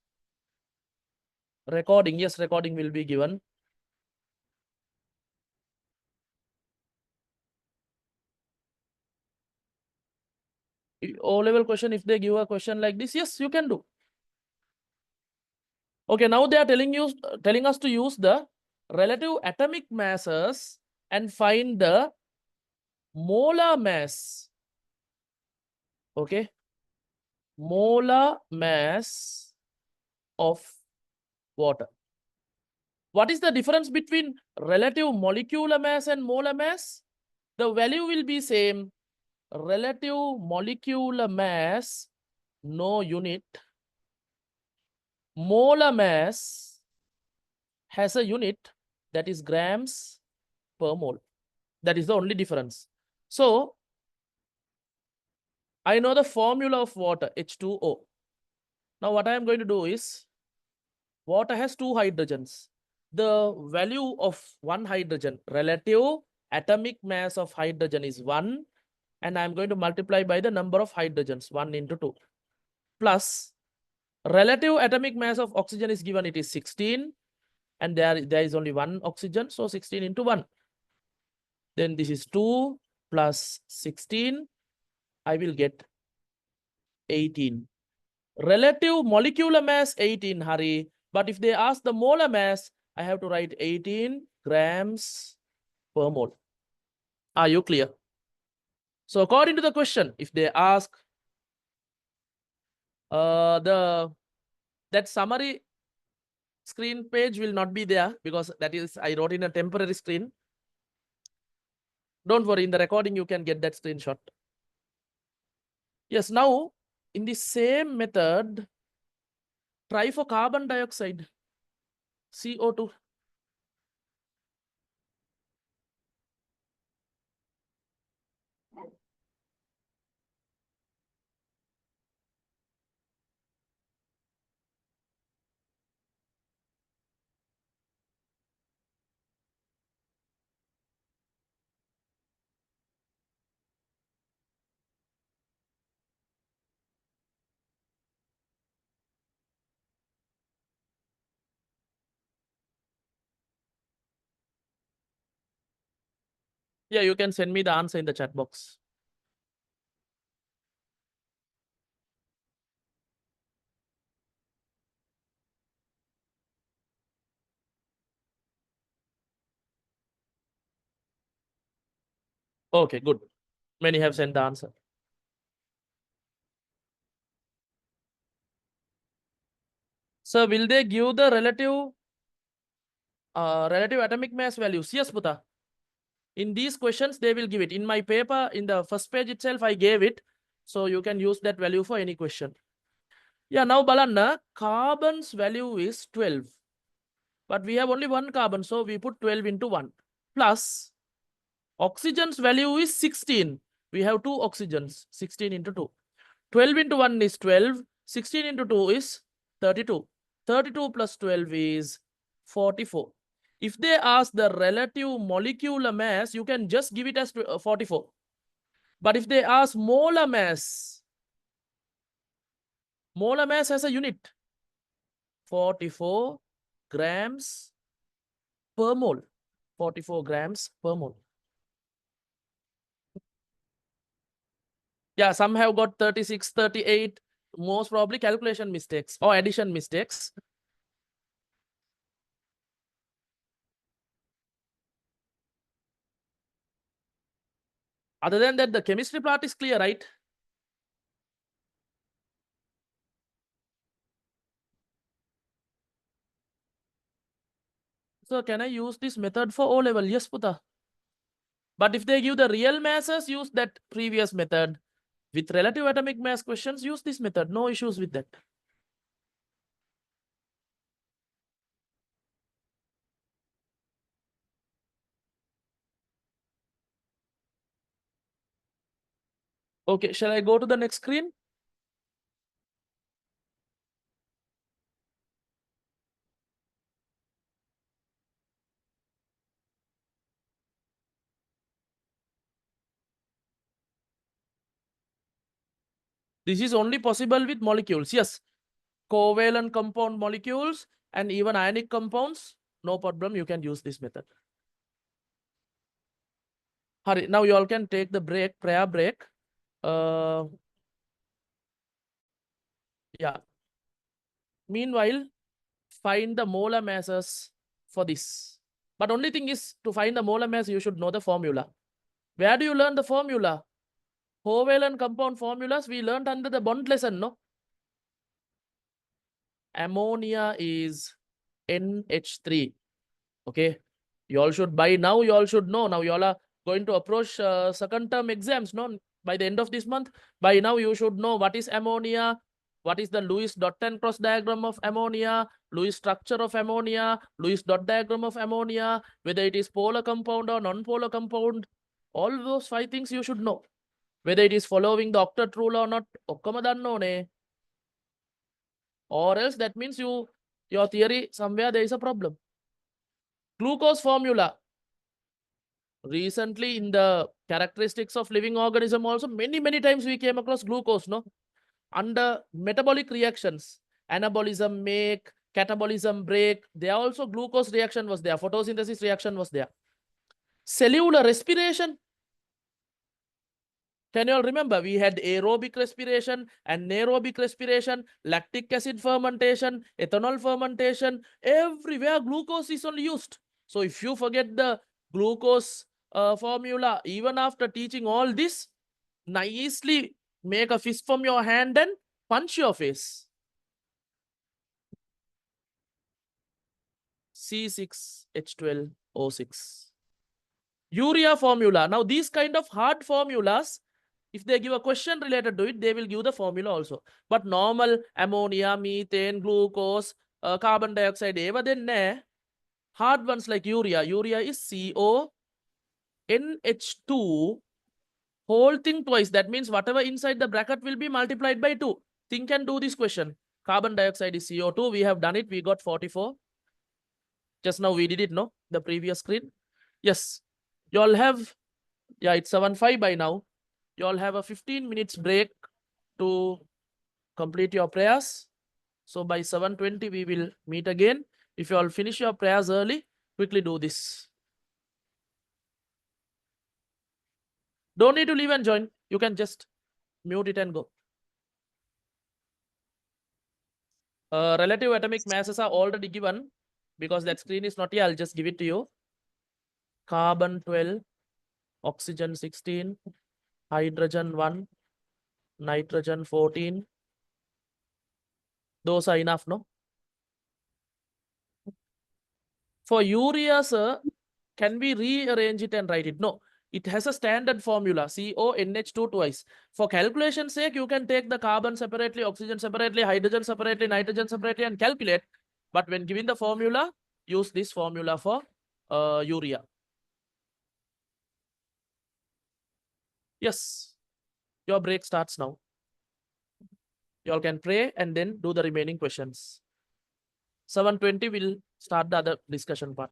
Recording, yes, recording will be given. O-level question, if they give a question like this, yes, you can do. Okay, now they are telling us to use the relative atomic masses and find the molar mass. Okay, molar mass of water. What is the difference between relative molecular mass and molar mass? The value will be same. Relative molecular mass, no unit. Molar mass has a unit that is grams per mole. That is the only difference. So I know the formula of water, H2O. Now what I am going to do is, water has 2 hydrogens. The value of one hydrogen, relative atomic mass of hydrogen is 1. And I'm going to multiply by the number of hydrogens, 1 into 2. Plus, relative atomic mass of oxygen is given, it is 16. And there is only 1 oxygen, so 16 into 1. Then this is 2 plus 16. I will get 18. Relative molecular mass 18, Hari. But if they ask the molar mass, I have to write 18 grams per mole. Are you clear? So according to the question, if they ask that summary screen page will not be there because that is I wrote in a temporary screen. Don't worry, in the recording you can get that screenshot. Yes, now in the same method, try for carbon dioxide, CO2. Yeah, you can send me the answer in the chat box. Okay, good. Many have sent the answer. So will they give the relative atomic mass values? Yes, Buddha. In these questions, they will give it. In my paper, in the first page itself, I gave it. So you can use that value for any question. Yeah, now Balanna, carbon's value is 12. But we have only one carbon, so we put 12 into 1. Plus, oxygen's value is 16. We have two oxygens, 16 into 2. 12 into 1 is 12. 16 into 2 is 32. 32 plus 12 is 44. If they ask the relative molecular mass, you can just give it as 44. But if they ask molar mass has a unit. 44 grams per mole. 44 grams per mole. Yeah, some have got 36, 38. Most probably calculation mistakes or addition mistakes. Other than that, the chemistry part is clear, right? So can I use this method for O level? Yes, Puta. But if they give the real masses, use that previous method. With relative atomic mass questions, use this method. No issues with that. Okay, shall I go to the next screen? This is only possible with molecules. Yes, covalent compound molecules and even ionic compounds, no problem. You can use this method. Hurry, now you all can take the break, prayer break. Yeah. Meanwhile, find the molar masses for this. But only thing is, to find the molar mass, you should know the formula. Where do you learn the formula? Covalent compound formulas we learned under the bond lesson, no? Ammonia is NH3. Okay. You all should, by now, you all should know. Now you all are going to approach second term exams, no? By the end of this month. By now, you should know what is ammonia, what is the Lewis dot and cross diagram of ammonia, Lewis structure of ammonia, Lewis dot diagram of ammonia, whether it is polar compound or non-polar compound. All those 5 things you should know. Whether it is following the octet rule or not, okkama dannone. Or else that means your theory, somewhere there is a problem. Glucose formula. Recently in the characteristics of living organism also, many times we came across glucose, no? Under metabolic reactions, anabolism make, catabolism break, there also glucose reaction was there, photosynthesis reaction was there. Cellular respiration. Can you all remember? We had aerobic respiration, anaerobic respiration, lactic acid fermentation, ethanol fermentation. Everywhere glucose is only used. So if you forget the glucose formula, even after teaching all this, nicely make a fist from your hand and punch your face. C6H12O6. Urea formula. Now these kind of hard formulas, if they give a question related to it, they will give the formula also. But normal ammonia, methane, glucose, carbon dioxide, then hard ones like urea. Urea is CONH2, whole thing twice. That means whatever inside the bracket will be multiplied by 2. Think and do this question. Carbon dioxide is CO2. We have done it. We got 44. Just now we did it, no? The previous screen. Yes. You all have, yeah, it's 7:05 by now. You all have a 15 minutes break to complete your prayers. So by 7:20, we will meet again. If you all finish your prayers early, quickly do this. Don't need to leave and join. You can just mute it and go. Relative atomic masses are already given. Because that screen is not here, I'll just give it to you. Carbon 12, oxygen 16, hydrogen 1, nitrogen 14. Those are enough, no? For urea, sir, can we rearrange it and write it? No, it has a standard formula, CONH2 twice. For calculation sake, you can take the carbon separately, oxygen separately, hydrogen separately, nitrogen separately, and calculate. But when given the formula, use this formula for urea. Yes, your break starts now. You all can pray and then do the remaining questions. 7:20 will start the other discussion part.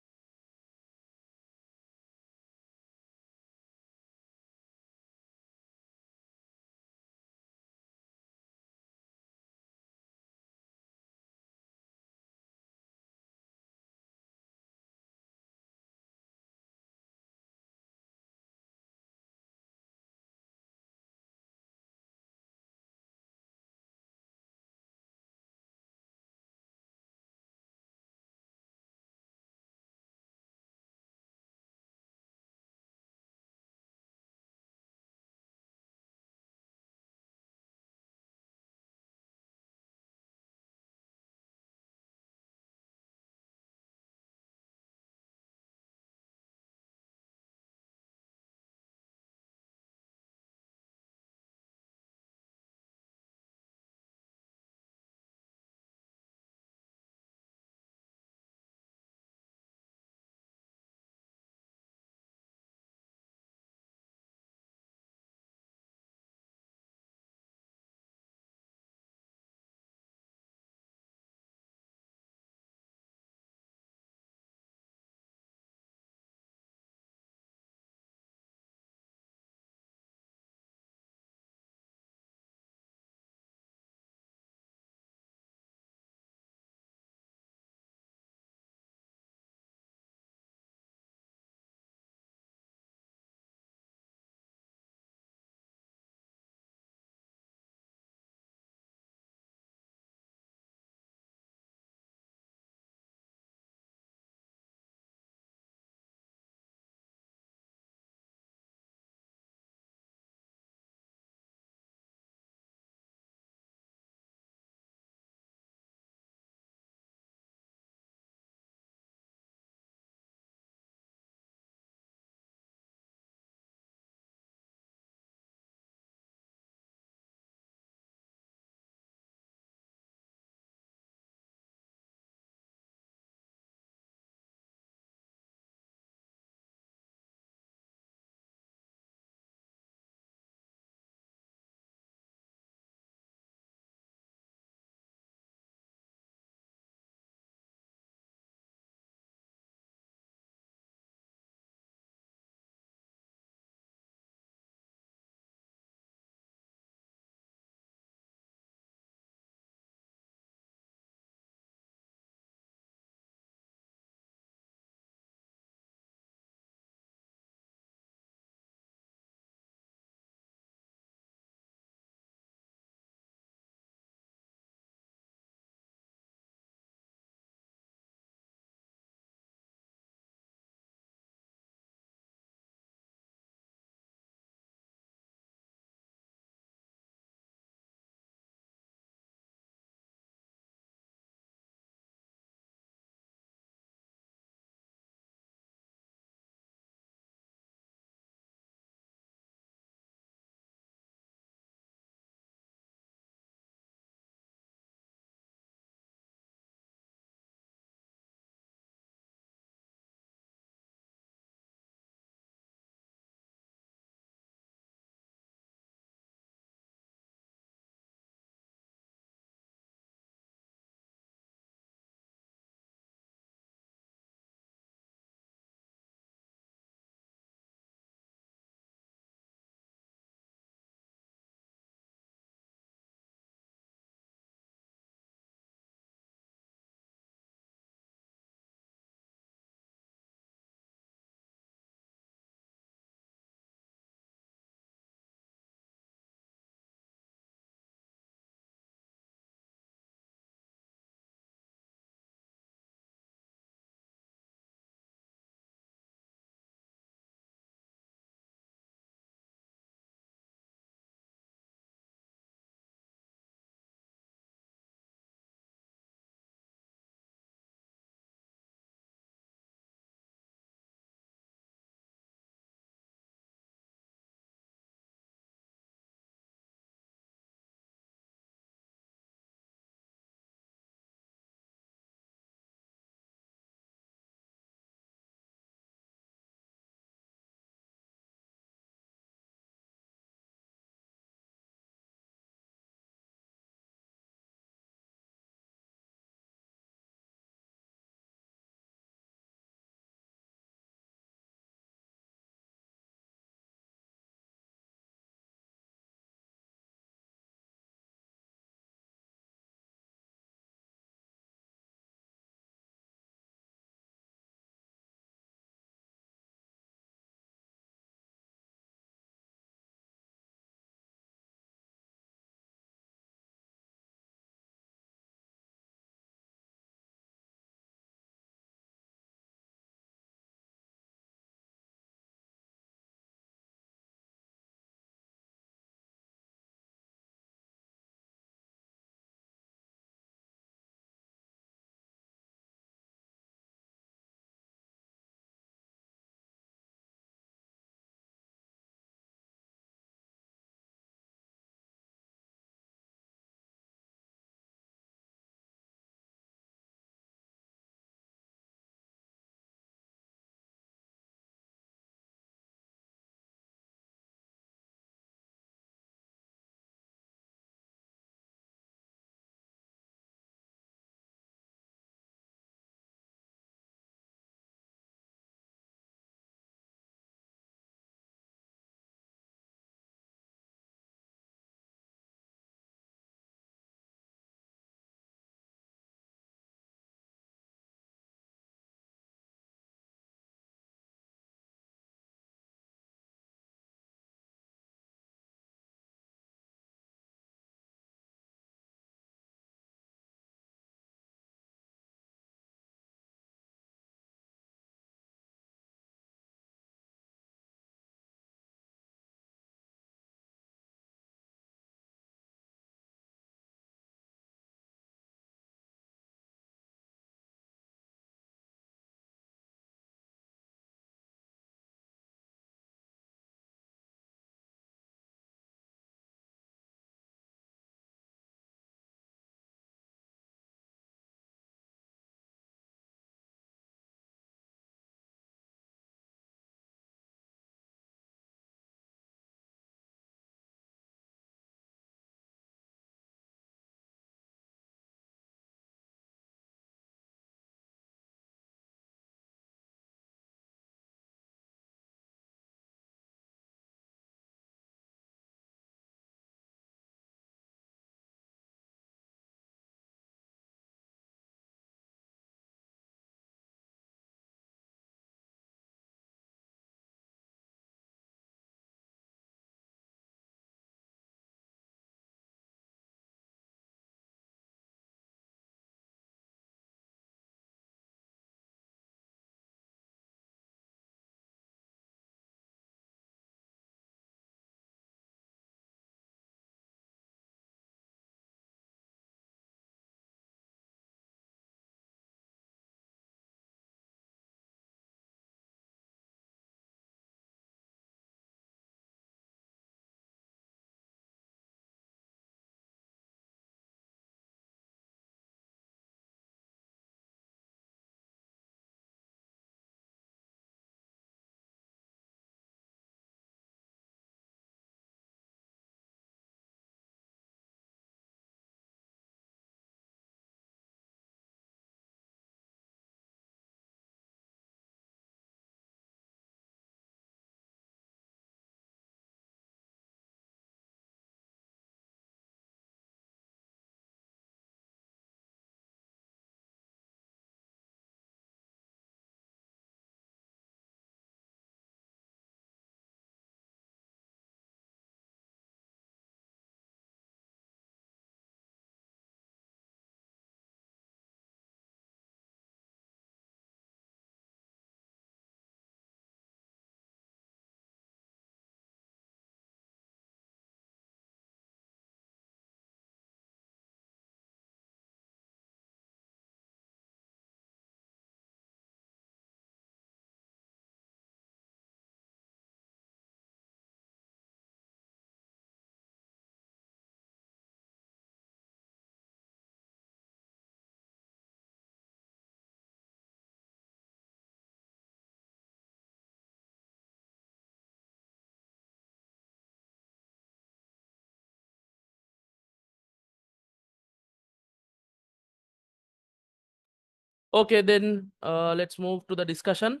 Okay, then let's move to the discussion.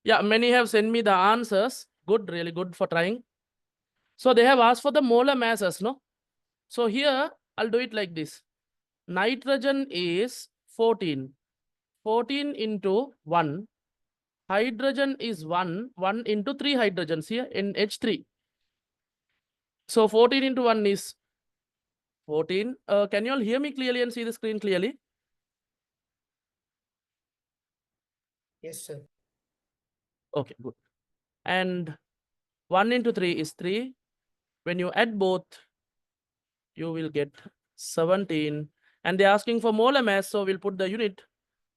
Yeah, many have sent me the answers. Good, really good for trying. So they have asked for the molar masses, no? So here I'll do it like this. Nitrogen is 14. 14 into 1. Hydrogen is 1. 1 into 3 hydrogens here in H3. So 14 into 1 is 14. Can you all hear me clearly and see the screen clearly? Yes, sir. Okay, good. And 1 into 3 is 3. When you add both, you will get 17. And they're asking for molar mass, so we'll put the unit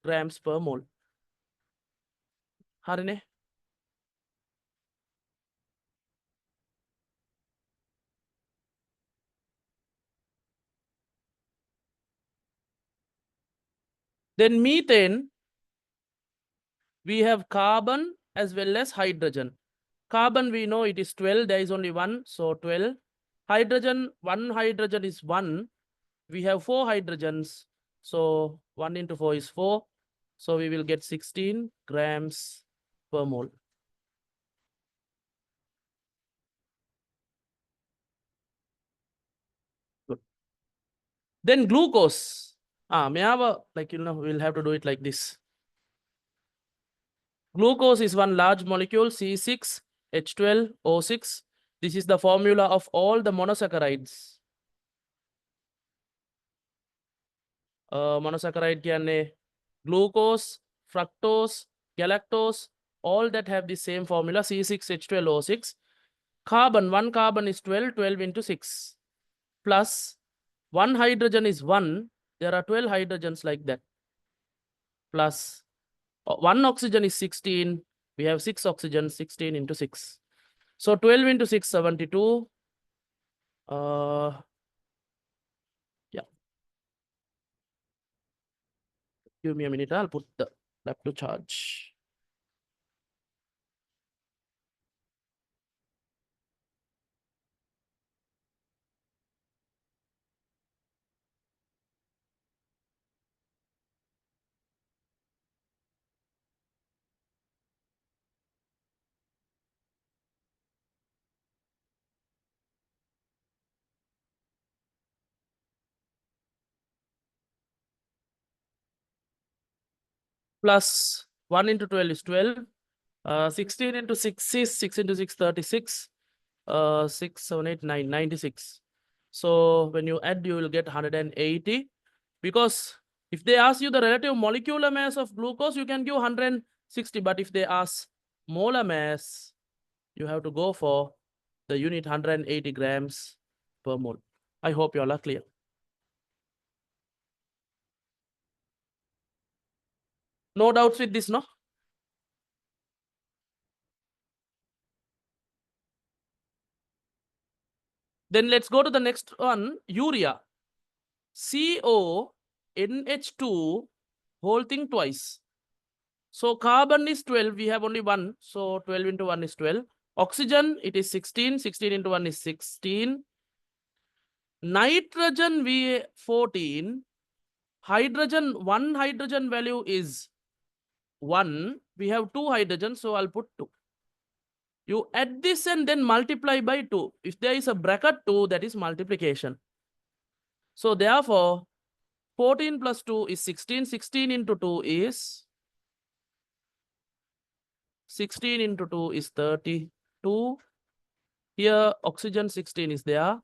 grams per mole. Harine? Then methane, we have carbon as well as hydrogen. Carbon, we know it is 12. There is only one, so 12. Hydrogen, one hydrogen is 1. We have 4 hydrogens, so 1 into 4 is 4. So we will get 16 grams per mole. Good. Then glucose. May I have a, like, we'll have to do it like this. Glucose is one large molecule, C6H12O6. This is the formula of all the monosaccharides. Monosaccharide කියන්නේ glucose, fructose, galactose, all that have the same formula, C6H12O6. Carbon, one carbon is 12, 12 into 6. Plus, one hydrogen is 1. There are 12 hydrogens like that. Plus, one oxygen is 16. We have 6 oxygens, 16 into 6. So 12 into 6, 72. Yeah. Give me a minute. I'll put the lap to charge. Plus 1 into 12 is 12. 16 into 6 is 6 into 6, 36. 6, 7, 8, 9, 96. So when you add, you will get 180. Because if they ask you the relative molecular mass of glucose, you can give 160. But if they ask molar mass, you have to go for the unit 180 grams per mole. I hope you all are clear. No doubts with this, no? Then let's go to the next one, urea. CONH2 whole thing twice. So carbon is 12, we have only 1. So 12 into 1 is 12. Oxygen, it is 16. 16 into 1 is 16. Nitrogen, we 14. Hydrogen, one hydrogen value is 1. We have 2 hydrogens, so I'll put 2. You add this and then multiply by 2. If there is a bracket 2, that is multiplication. So therefore, 14 plus 2 is 16. 16 into 2 is 16 into 2 is 32. Here, oxygen 16 is there.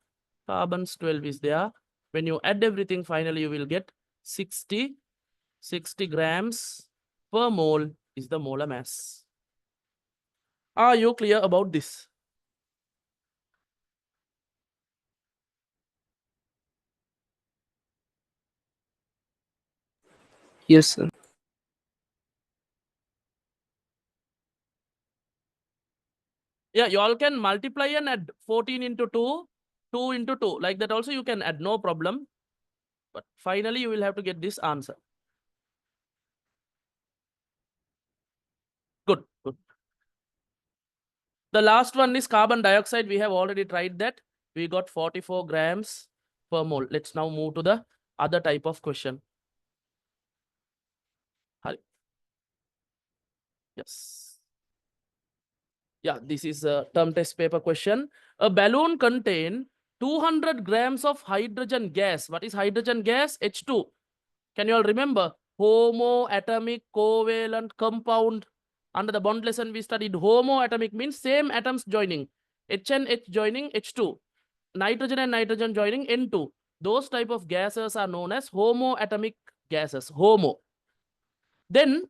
Carbons 12 is there. When you add everything, finally, you will get 60 grams per mole is the molar mass. Are you clear about this? Yes, sir. Yeah, you all can multiply and add 14 into 2, 2 into 2. Like that also you can add, no problem. But finally, you will have to get this answer. Good, good. The last one is carbon dioxide. We have already tried that. We got 44 grams per mole. Let's now move to the other type of question. Hari. Yes. Yeah, this is a term test paper question. A balloon contain 200 grams of hydrogen gas. What is hydrogen gas? H2. Can you all remember? Homoatomic covalent compound. Under the bond lesson, we studied homoatomic means same atoms joining. H and H joining H2. Nitrogen and nitrogen joining N2. Those type of gases are known as homoatomic gases. Homo. Then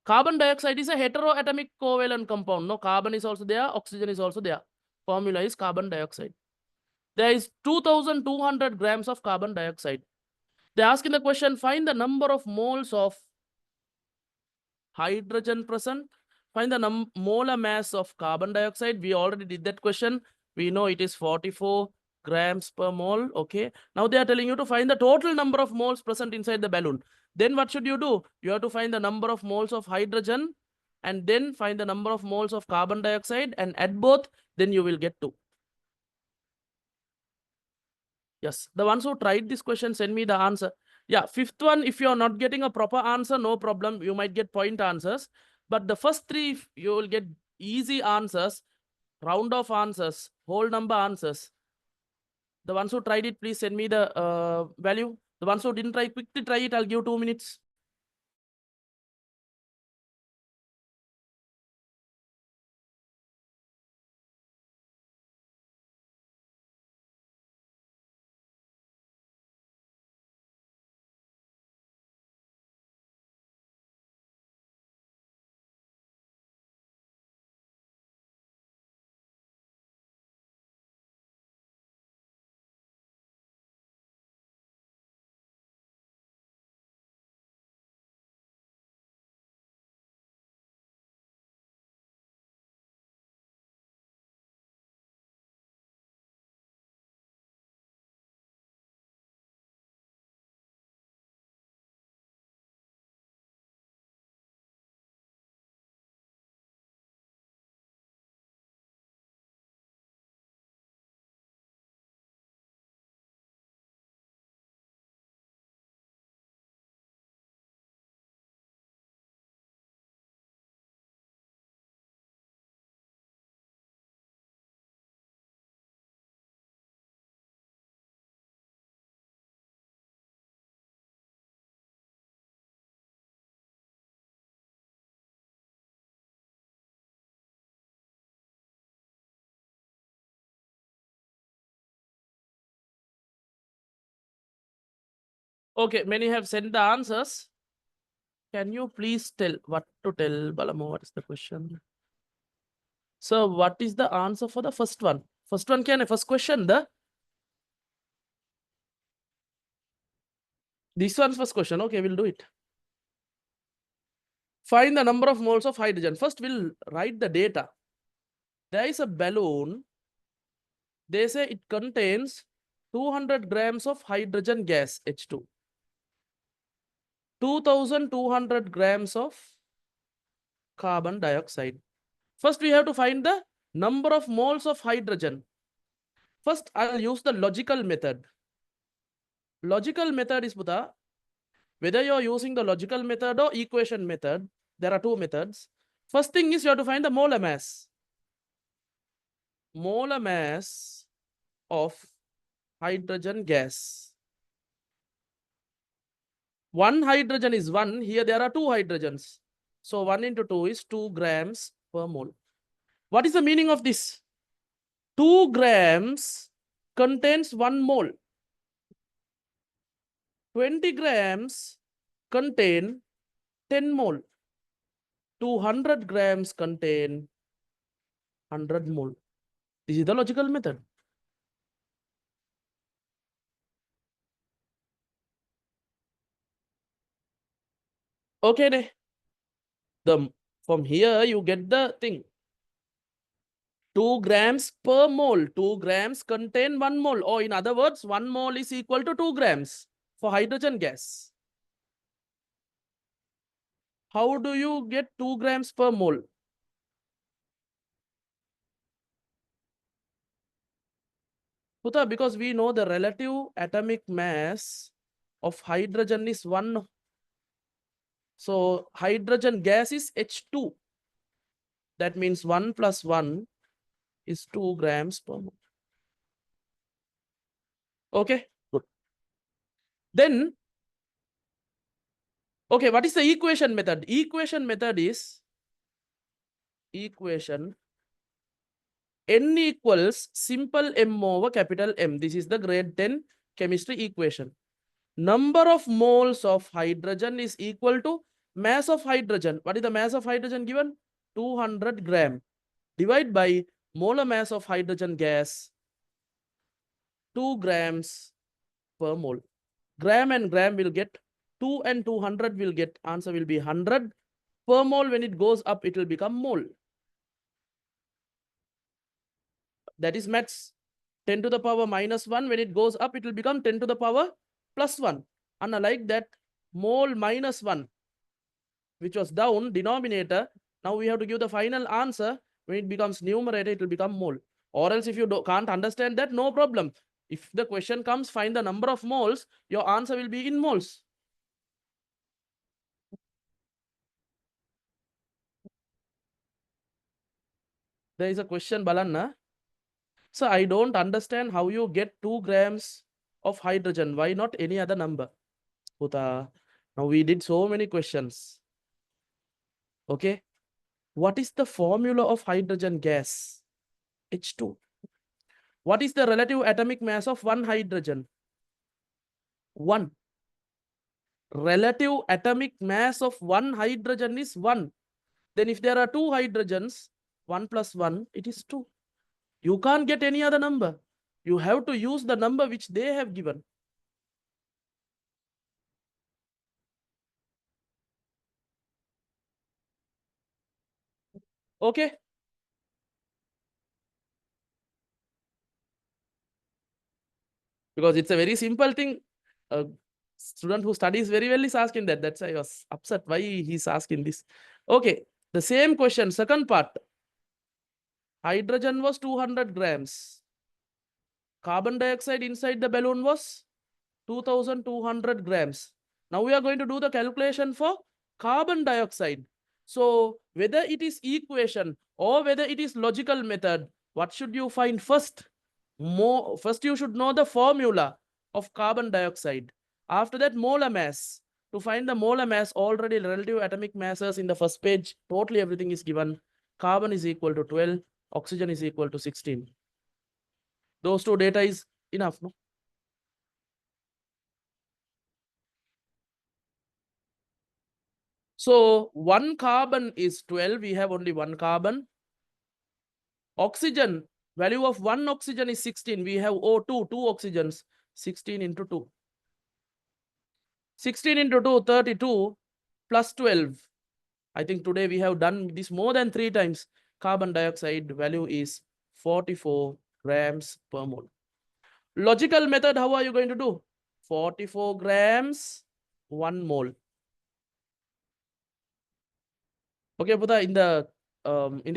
carbon dioxide is a heteroatomic covalent compound. No, carbon is also there, oxygen is also there. Formula is carbon dioxide. There is 2200 grams of carbon dioxide. They ask in the question, find the number of moles of hydrogen present. Find the molar mass of carbon dioxide. We already did that question. We know it is 44 grams per mole. Okay. Now they are telling you to find the total number of moles present inside the balloon. Then what should you do? You have to find the number of moles of hydrogen and then find the number of moles of carbon dioxide and add both. Then you will get 2. Yes. The ones who tried this question, send me the answer. Yeah, fifth one, if you're not getting a proper answer, no problem. You might get point answers. But the first 3, you will get easy answers, round off answers, whole number answers. The ones who tried it, please send me the value. The ones who didn't try, quickly try it. I'll give 2 minutes. Okay, many have sent the answers. Can you please tell what to tell, Balamo? What is the question? So what is the answer for the first one? First one, first question, this one's first question. Okay, we'll do it. Find the number of moles of hydrogen. First, we'll write the data. There is a balloon. They say it contains 200 grams of hydrogen gas, H2. 2200 grams of carbon dioxide. First, we have to find the number of moles of hydrogen. First, I'll use the logical method. Logical method is Buddha. Whether you're using the logical method or equation method, there are 2 methods. First thing is you have to find the molar mass. Molar mass of hydrogen gas. 1 hydrogen is 1. Here there are 2 hydrogens. So 1 into 2 is 2 grams per mole. What is the meaning of this? 2 grams contains 1 mole. 20 grams contain 10 mole. 200 grams contain 100 mole. This is the logical method. Okay, from here you get the thing. 2 grams per mole. 2 grams contain 1 mole. Or in other words, 1 mole is equal to 2 grams for hydrogen gas. How do you get 2 grams per mole? Because we know the relative atomic mass of hydrogen is 1. So hydrogen gas is H2. That means 1 plus 1 is 2 grams per mole. Okay, good. Then, okay, what is the equation method? Equation method is equation N equals simple M over capital M. This is the grade 10 chemistry equation. Number of moles of hydrogen is equal to mass of hydrogen. What is the mass of hydrogen given? 200 gram. Divide by molar mass of hydrogen gas, 2 grams per mole. Gram and gram will get 2 and 200 will get, answer will be 100 per mole. When it goes up, it will become mole. That is maths. 10 to the power minus 1. When it goes up, it will become 10 to the power plus 1. And like that, mole minus 1, which was down, denominator. Now we have to give the final answer. When it becomes numerator, it will become mole. Or else if you can't understand that, no problem. If the question comes, find the number of moles, your answer will be in moles. There is a question, Balanna. So I don't understand how you get 2 grams of hydrogen. Why not any other number? Puta. Now we did so many questions. Okay. What is the formula of hydrogen gas? H2. What is the relative atomic mass of one hydrogen? 1. Relative atomic mass of one hydrogen is 1. Then if there are 2 hydrogens, 1 plus 1, it is 2. You can't get any other number. You have to use the number which they have given. Okay. Because it's a very simple thing. A student who studies very well is asking that. That's why I was upset why he's asking this. Okay. The same question, second part. Hydrogen was 200 grams. Carbon dioxide inside the balloon was 2200 grams. Now we are going to do the calculation for carbon dioxide. So whether it is equation or whether it is logical method, what should you find first? First you should know the formula of carbon dioxide. After that, molar mass. To find the molar mass, already relative atomic masses in the first page, totally everything is given. Carbon is equal to 12, oxygen is equal to 16. Those two data is enough, no? So 1 carbon is 12. We have only 1 carbon. Oxygen, value of 1 oxygen is 16. We have O2, 2 oxygens. 16 into 2. 16 into 2, 32 plus 12. I think today we have done this more than 3 times. Carbon dioxide value is 44 grams per mole. Logical method, how are you going to do? 44 grams, 1 mole. Okay, Buddha, in the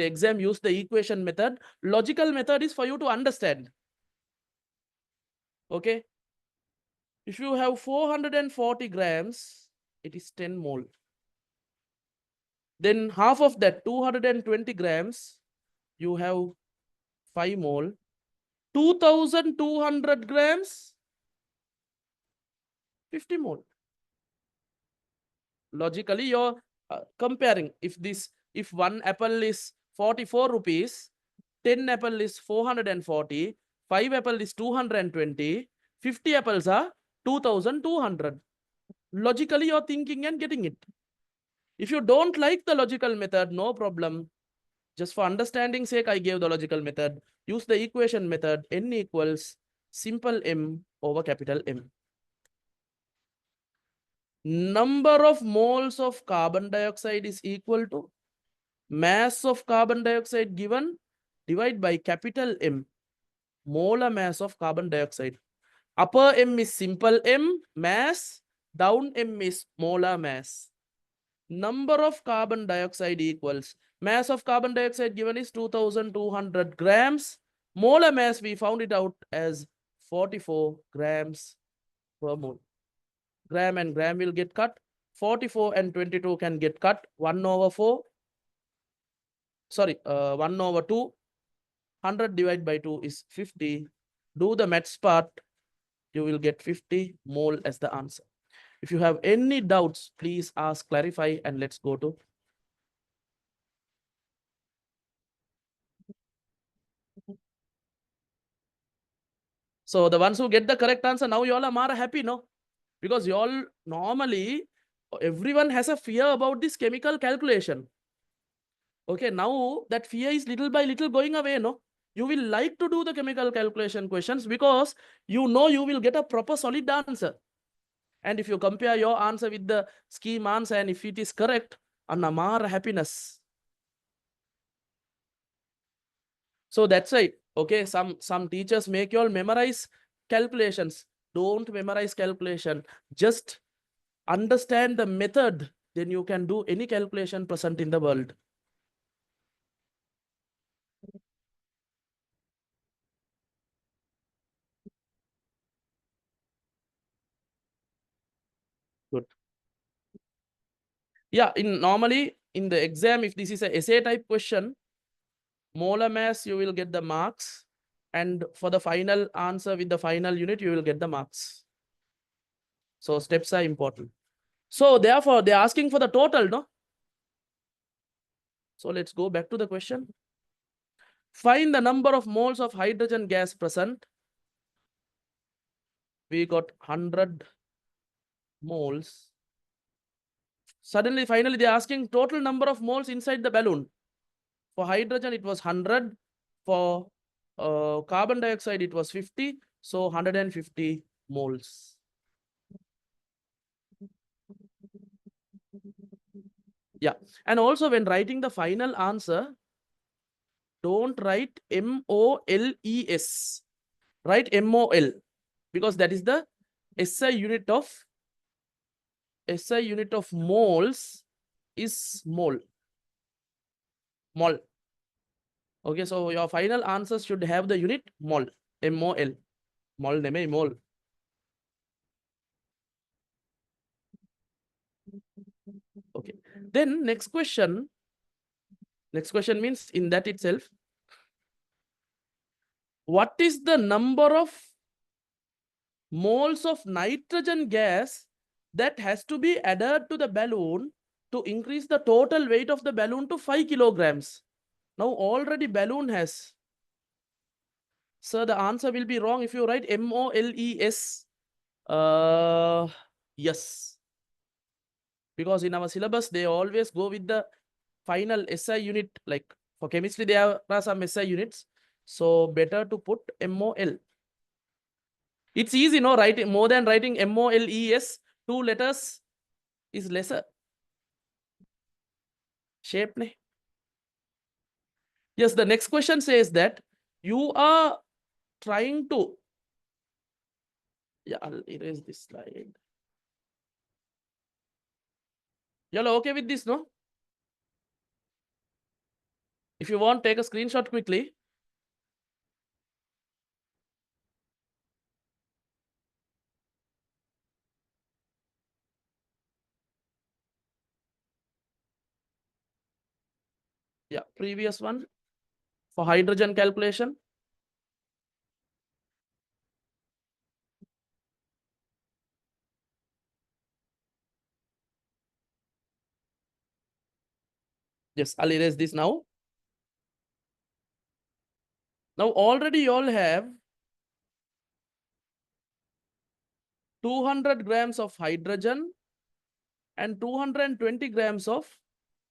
exam, use the equation method. Logical method is for you to understand. Okay. If you have 440 grams, it is 10 mole. Then half of that, 220 grams, you have 5 mole. 2200 grams, 50 mole. Logically, you're comparing. If 1 apple is 44 rupees, 10 apple is 440, 5 apple is 220, 50 apples are 2200. Logically, you're thinking and getting it. If you don't like the logical method, no problem. Just for understanding sake, I gave the logical method. Use the equation method. N equals simple M over capital M. Number of moles of carbon dioxide is equal to mass of carbon dioxide given divided by capital M, molar mass of carbon dioxide. Upper M is simple M, mass. Down M is molar mass. Number of carbon dioxide equals mass of carbon dioxide given is 2200 grams. Molar mass, we found it out as 44 grams per mole. gram and gram will get cut. 44 and 22 can get cut. 1 over 4. Sorry, 1 over 2. 100 divided by 2 is 50. Do the maths part. You will get 50 mole as the answer. If you have any doubts, please ask, clarify, and let's go to. So the ones who get the correct answer, now you all are more happy, no? Because you all normally, everyone has a fear about this chemical calculation. Okay, now that fear is little by little going away, no? You will like to do the chemical calculation questions because you know you will get a proper solid answer. And if you compare your answer with the scheme answer and if it is correct, anamara happiness. So that's right. Okay, some teachers make you all memorize calculations. Don't memorize calculation. Just understand the method. Then you can do any calculation present in the world. Good. Yeah, normally in the exam, if this is a essay type question, molar mass, you will get the marks. And for the final answer with the final unit, you will get the marks. So steps are important. So therefore, they're asking for the total, no? So let's go back to the question. Find the number of moles of hydrogen gas present. We got 100 moles. Suddenly, finally, they're asking total number of moles inside the balloon. For hydrogen, it was 100. For carbon dioxide, it was 50. So 150 moles. Yeah. And also when writing the final answer, don't write MOLES. Write MOL because that is the SI unit of moles is mole. Mol. Okay, so your final answers should have the unit mol. MOL. Mol neme mol. Okay. Then next question. Next question means in that itself. What is the number of moles of nitrogen gas that has to be added to the balloon to increase the total weight of the balloon to 5 kilograms? Now already balloon has. So the answer will be wrong if you write MOLES. Yes. Because in our syllabus, they always go with the final SI unit. Like for chemistry, there are some SI units. So better to put MOL. It's easy, no? Writing more than writing MOLES, 2 letters is lesser. Shape ne? Yes, the next question says that you are trying to. Yeah, I'll erase this slide. Y'all okay with this, no? If you want, take a screenshot quickly. Yeah, previous one for hydrogen calculation. Yes, I'll erase this now. Now already you all have 200 grams of hydrogen and 220 grams of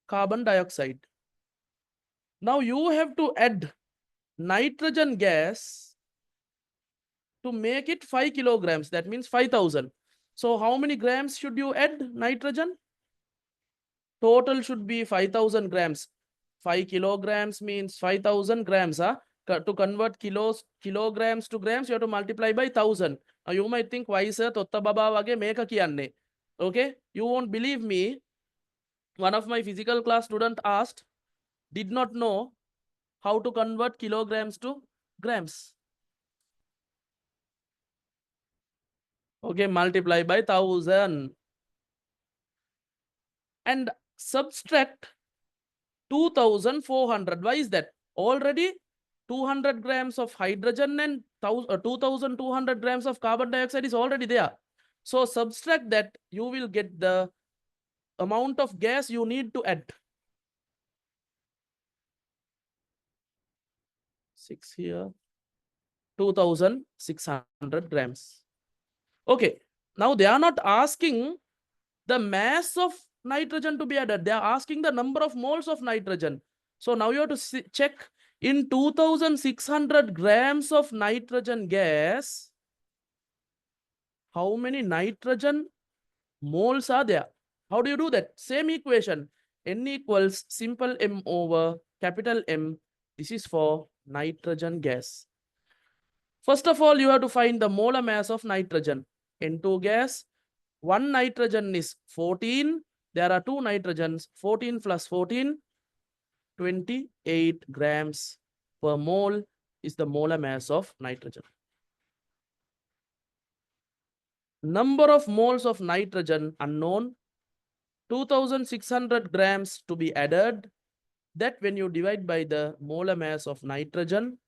carbon dioxide. Now you have to add nitrogen gas to make it 5 kilograms. That means 5,000. So how many grams should you add nitrogen? Total should be 5,000 grams. 5 kilograms means 5,000 grams. Huh? To convert kilograms to grams, you have to multiply by 1,000. Now you might think, why sir, totta baba wage meka kiyanne? Okay, you won't believe me. One of my physical class student asked, did not know how to convert kilograms to grams. Okay, multiply by 1000 and subtract 2400. Why is that? Already 200 grams of hydrogen and 2200 grams of carbon dioxide is already there. So subtract that, you will get the amount of gas you need to add. 6 here, 2600 grams. Okay, now they are not asking the mass of nitrogen to be added. They are asking the number of moles of nitrogen. So now you have to check in 2600 grams of nitrogen gas, how many nitrogen moles are there? How do you do that? Same equation. N equals simple M over capital M. This is for nitrogen gas. First of all, you have to find the molar mass of nitrogen. N2 gas. One nitrogen is 14. There are two nitrogens. 14 plus 14, 28 grams per mole is the molar mass of nitrogen. Number of moles of nitrogen unknown. 2600 grams to be added. That when you divide by the molar mass of nitrogen,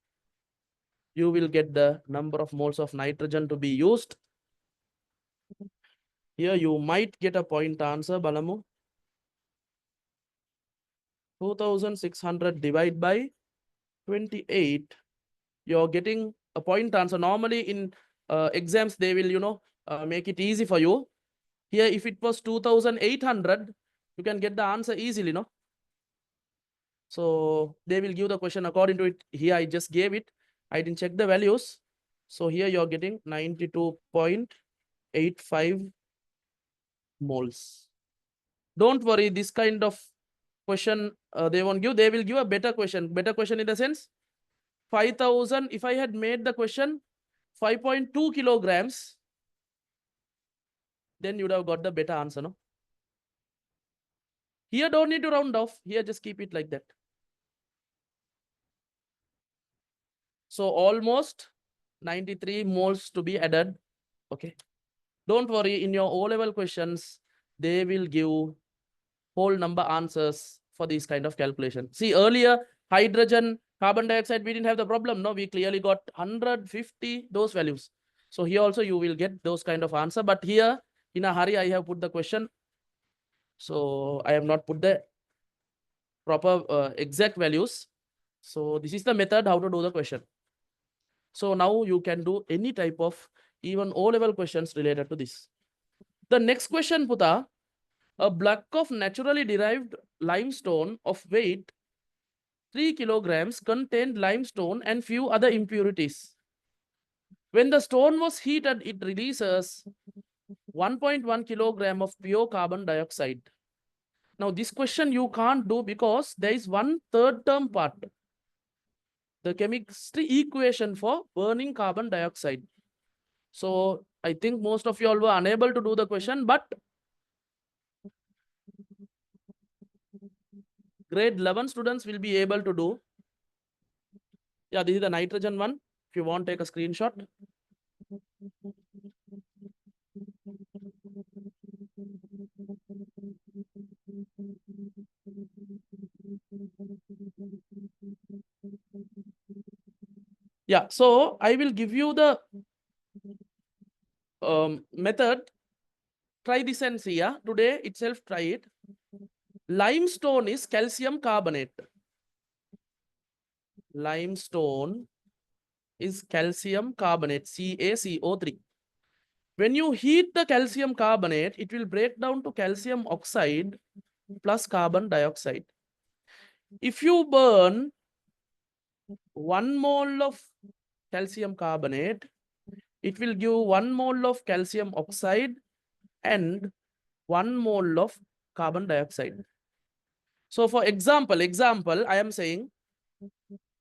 you will get the number of moles of nitrogen to be used. Here you might get a point answer, Balamu. 2600 divided by 28. You're getting a point answer. Normally in exams, they will, make it easy for you. Here, if it was 2800, you can get the answer easily, no? So they will give the question according to it. Here I just gave it. I didn't check the values. So here you're getting 92.85 moles. Don't worry, this kind of question they won't give. They will give a better question. Better question in the sense 5000. If I had made the question 5.2 kilograms, then you would have got the better answer, no? Here don't need to round off. Here just keep it like that. So almost 93 moles to be added. Okay. Don't worry, in your O-level questions, they will give whole number answers for these kind of calculation. See, earlier, hydrogen, carbon dioxide, we didn't have the problem. No, we clearly got 150, those values. So here also you will get those kind of answer. But here, in a hurry, I have put the question. So I have not put the proper exact values. So this is the method how to do the question. So now you can do any type of even O-level questions related to this. The next question, Puta, a block of naturally derived limestone of weight 3 kilograms contained limestone and few other impurities. When the stone was heated, it releases 1.1 kilogram of pure carbon dioxide. Now this question you can't do because there is one third term part. The chemistry equation for burning carbon dioxide. So I think most of you all were unable to do the question, but grade 11 students will be able to do. Yeah, this is the nitrogen one. If you want, take a screenshot. Yeah, so I will give you the method. Try this and see. Yeah, today itself try it. Limestone is calcium carbonate. Limestone is calcium carbonate, CaCO3. When you heat the calcium carbonate, it will break down to calcium oxide plus carbon dioxide. If you burn 1 mole of calcium carbonate, it will give 1 mole of calcium oxide and 1 mole of carbon dioxide. So for example, I am saying,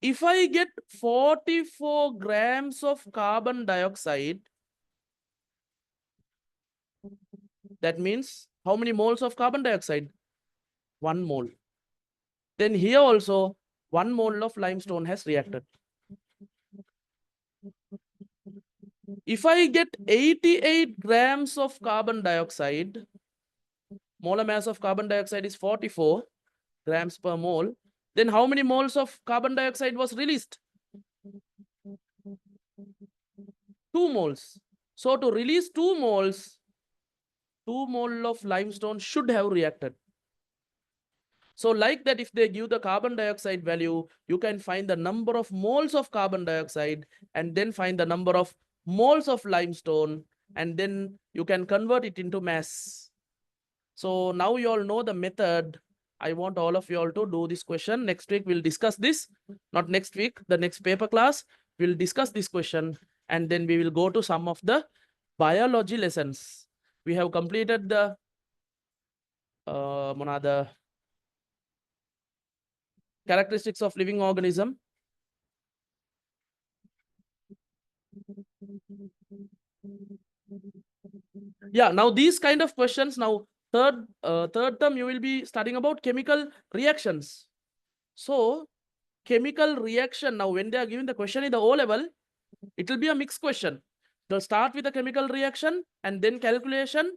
if I get 44 grams of carbon dioxide, that means how many moles of carbon dioxide? 1 mole. Then here also 1 mole of limestone has reacted. If I get 88 grams of carbon dioxide, molar mass of carbon dioxide is 44 grams per mole, then how many moles of carbon dioxide was released? 2 moles. So to release 2 moles, 2 mole of limestone should have reacted. So like that, if they give the carbon dioxide value, you can find the number of moles of carbon dioxide and then find the number of moles of limestone, and then you can convert it into mass. So now you all know the method. I want all of you all to do this question. Next week we'll discuss this. Not next week, the next paper class, we'll discuss this question, and then we will go to some of the biology lessons. We have completed the characteristics of living organism. Yeah, now these kind of questions, now third term you will be studying about chemical reactions. So chemical reaction, now when they are giving the question in the O level, it will be a mixed question. They'll start with a chemical reaction and then calculation,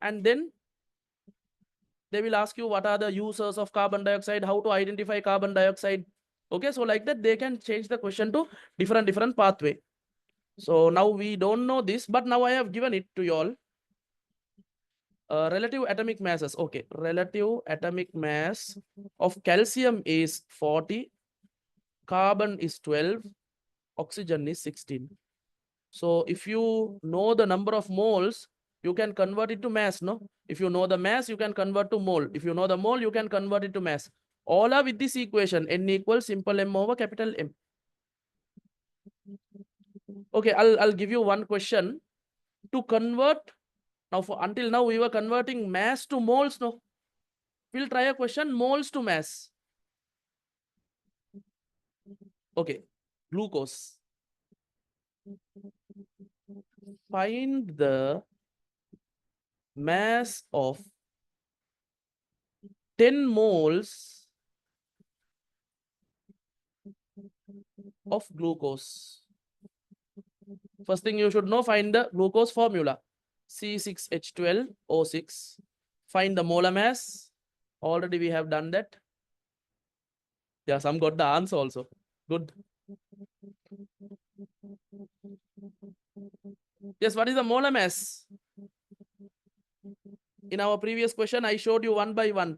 and then they will ask you what are the uses of carbon dioxide, how to identify carbon dioxide. Okay, so like that they can change the question to different pathway. So now we don't know this, but now I have given it to you all. Relative atomic masses. Okay, relative atomic mass of calcium is 40, carbon is 12, oxygen is 16. So if you know the number of moles, you can convert it to mass, no? If you know the mass, you can convert to mole. If you know the mole, you can convert it to mass. All are with this equation, N equals simple M over capital M. Okay, I'll give you one question. To convert, now until now we were converting mass to moles, no? We'll try a question, moles to mass. Okay, glucose. Find the mass of 10 moles of glucose. First thing you should know, find the glucose formula. C6H12O6. Find the molar mass. Already we have done that. Yeah, some got the answer also. Good. Yes, what is the molar mass? In our previous question, I showed you one by one.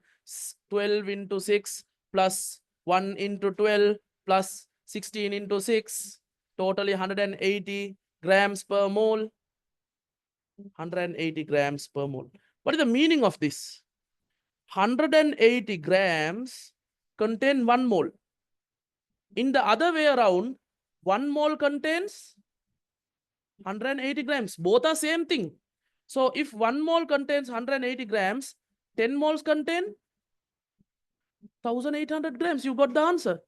12 into 6 plus 1 into 12 plus 16 into 6. Totally 180 grams per mole. 180 grams per mole. What is the meaning of this? 180 grams contain 1 mole. In the other way around, 1 mole contains 180 grams. Both are same thing. So if 1 mole contains 180 grams, 10 moles contain 1800 grams. You got the answer.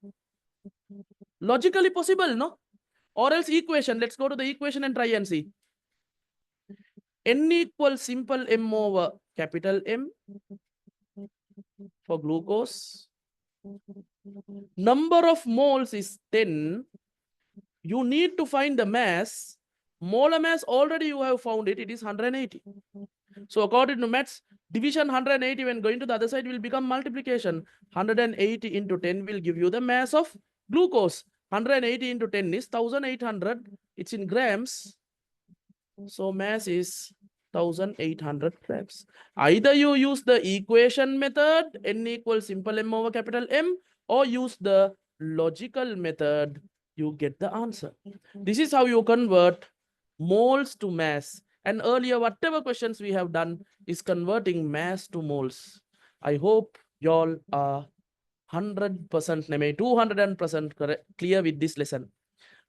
Logically possible, no? Or else equation. Let's go to the equation and try and see. N equals simple M over capital M for glucose. Number of moles is 10. You need to find the mass. Molar mass already you have found it. It is 180. So according to maths, division 180 when going to the other side will become multiplication. 180 into 10 will give you the mass of glucose. 180 into 10 is 1800. It's in grams. So mass is 1800 grams. Either you use the equation method, N equals simple M over capital M, or use the logical method, you get the answer. This is how you convert moles to mass. And earlier, whatever questions we have done is converting mass to moles. I hope y'all are 100%, maybe 200% clear with this lesson.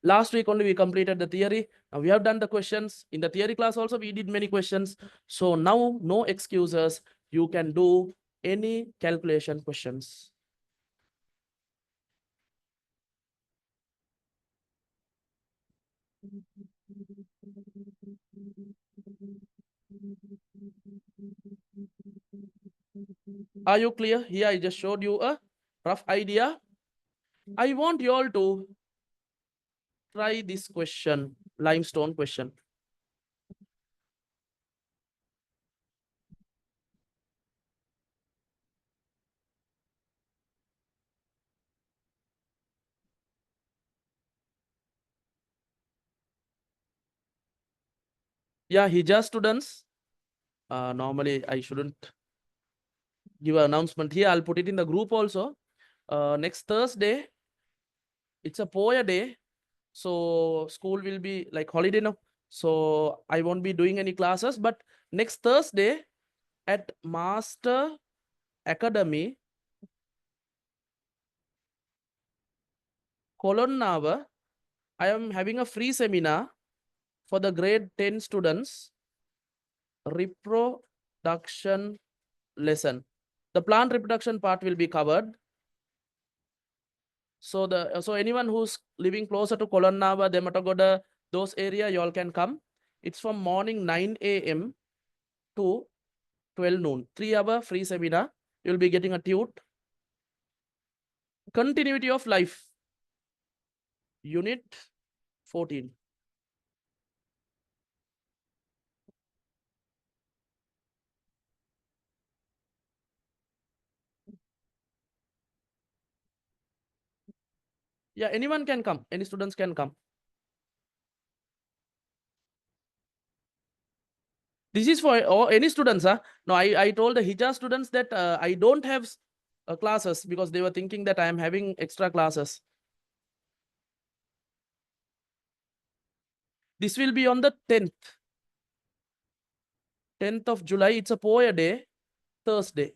Last week only we completed the theory. Now we have done the questions. In the theory class also we did many questions. So now no excuses. You can do any calculation questions. Are you clear? Here I just showed you a rough idea. I want you all to try this question, limestone question. Yeah, Hijaz students. Normally I shouldn't give an announcement here. I'll put it in the group also. Next Thursday, it's a Poya day. So school will be like holiday now. So I won't be doing any classes. But next Thursday at Master Academy, Kolonnava, I am having a free seminar for the grade 10 students, reproduction lesson. The plant reproduction part will be covered. So anyone who's living closer to Kolonnava, Dematagoda, those area, y'all can come. It's from morning 9 a.m. to 12 noon. 3-hour free seminar. You'll be getting a tute. Continuity of life. Unit 14. Yeah, anyone can come. Any students can come. This is for any students. No, I told the Hijaz students that I don't have classes because they were thinking that I am having extra classes. This will be on the 10th. 10th of July. It's a Poya day, Thursday.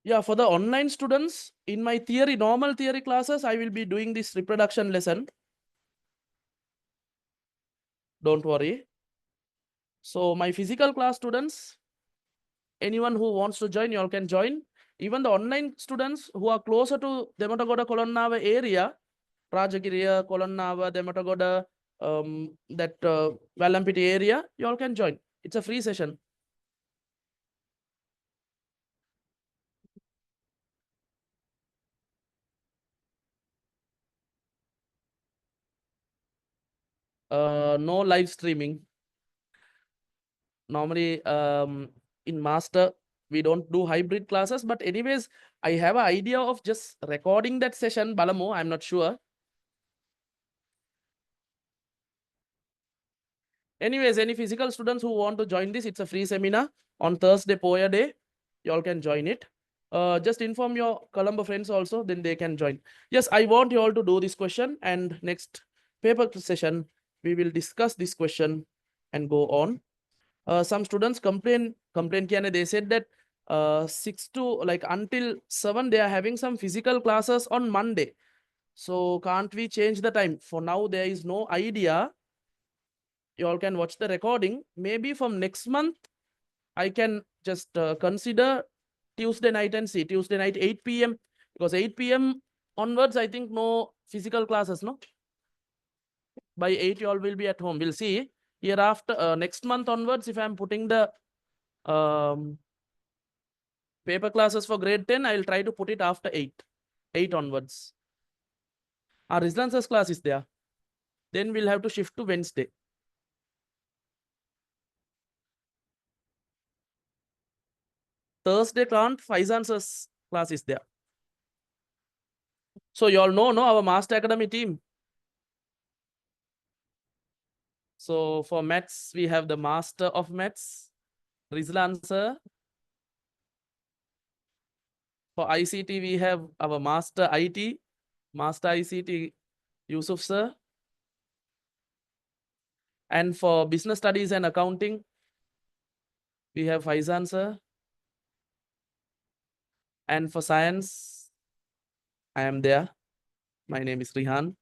Yeah, for the online students, in my normal theory classes, I will be doing this reproduction lesson. Don't worry. So my physical class students, anyone who wants to join, you all can join. Even the online students who are closer to Dematagoda Kolonnava area, Rajagiriya, Kolonnava, Dematagoda, that Valampiti area, you all can join. It's a free session. No live streaming. Normally, in master, we don't do hybrid classes, but anyways, I have an idea of just recording that session. Balamo, I'm not sure. Anyways, any physical students who want to join this, it's a free seminar on Thursday, Poya day. You all can join it. Just inform your Colombo friends also, then they can join. Yes, I want you all to do this question, and next paper session, we will discuss this question and go on. Some students complain kiane, they said that 6 to like until 7 they are having some physical classes on Monday. So can't we change the time? For now, there is no idea. You all can watch the recording. Maybe from next month, I can just consider Tuesday night and see. Tuesday night 8 p.m. because 8 p.m. onwards, I think no physical classes, no? By 8, you all will be at home. We'll see. Hereafter, next month onwards, if I'm putting the paper classes for grade 10, I'll try to put it after 8 onwards. Our Rizlan's class is there. Then we'll have to shift to Wednesday. Thursday can't, Faizan's class is there. So you all know, no, our Master Academy team. So for maths, we have the Master of Maths, Rizlan sir. For ICT, we have our Master IT, Master ICT, Yusuf sir. And for Business Studies and Accounting, we have Faizan sir. And for Science, I am there. My name is Rihan.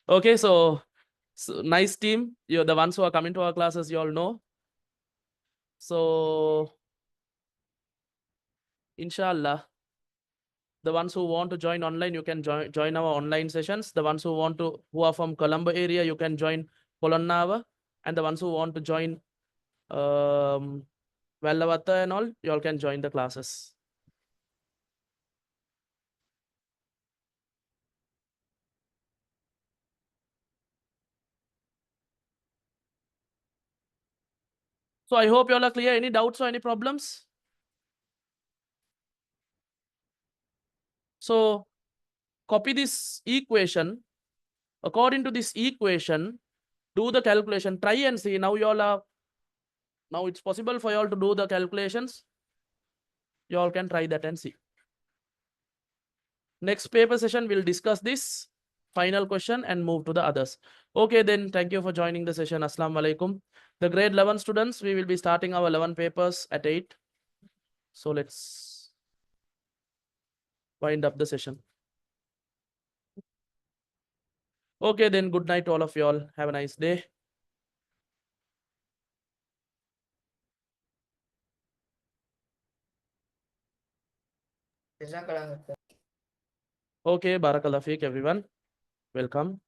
Okay, so nice team. You're the ones who are coming to our classes, you all know. So, inshallah, The ones who want to join online, you can join our online sessions. The ones who are from Colombo area, you can join Polonnava. And the ones who want to join Vellavata and all, you all can join the classes. So I hope you all are clear. Any doubts or any problems? So copy this equation. According to this equation, do the calculation. Try and see. Now it's possible for you all to do the calculations. You all can try that and see. Next paper session, we'll discuss this final question and move to the others. Okay, then thank you for joining the session. Assalamu alaikum. The grade 11 students, we will be starting our 11 papers at 8. So let's wind up the session. Okay, then good night to all of you all. Have a nice day. Jazakallah khair. Okay, Barakallah Feek, everyone. Welcome.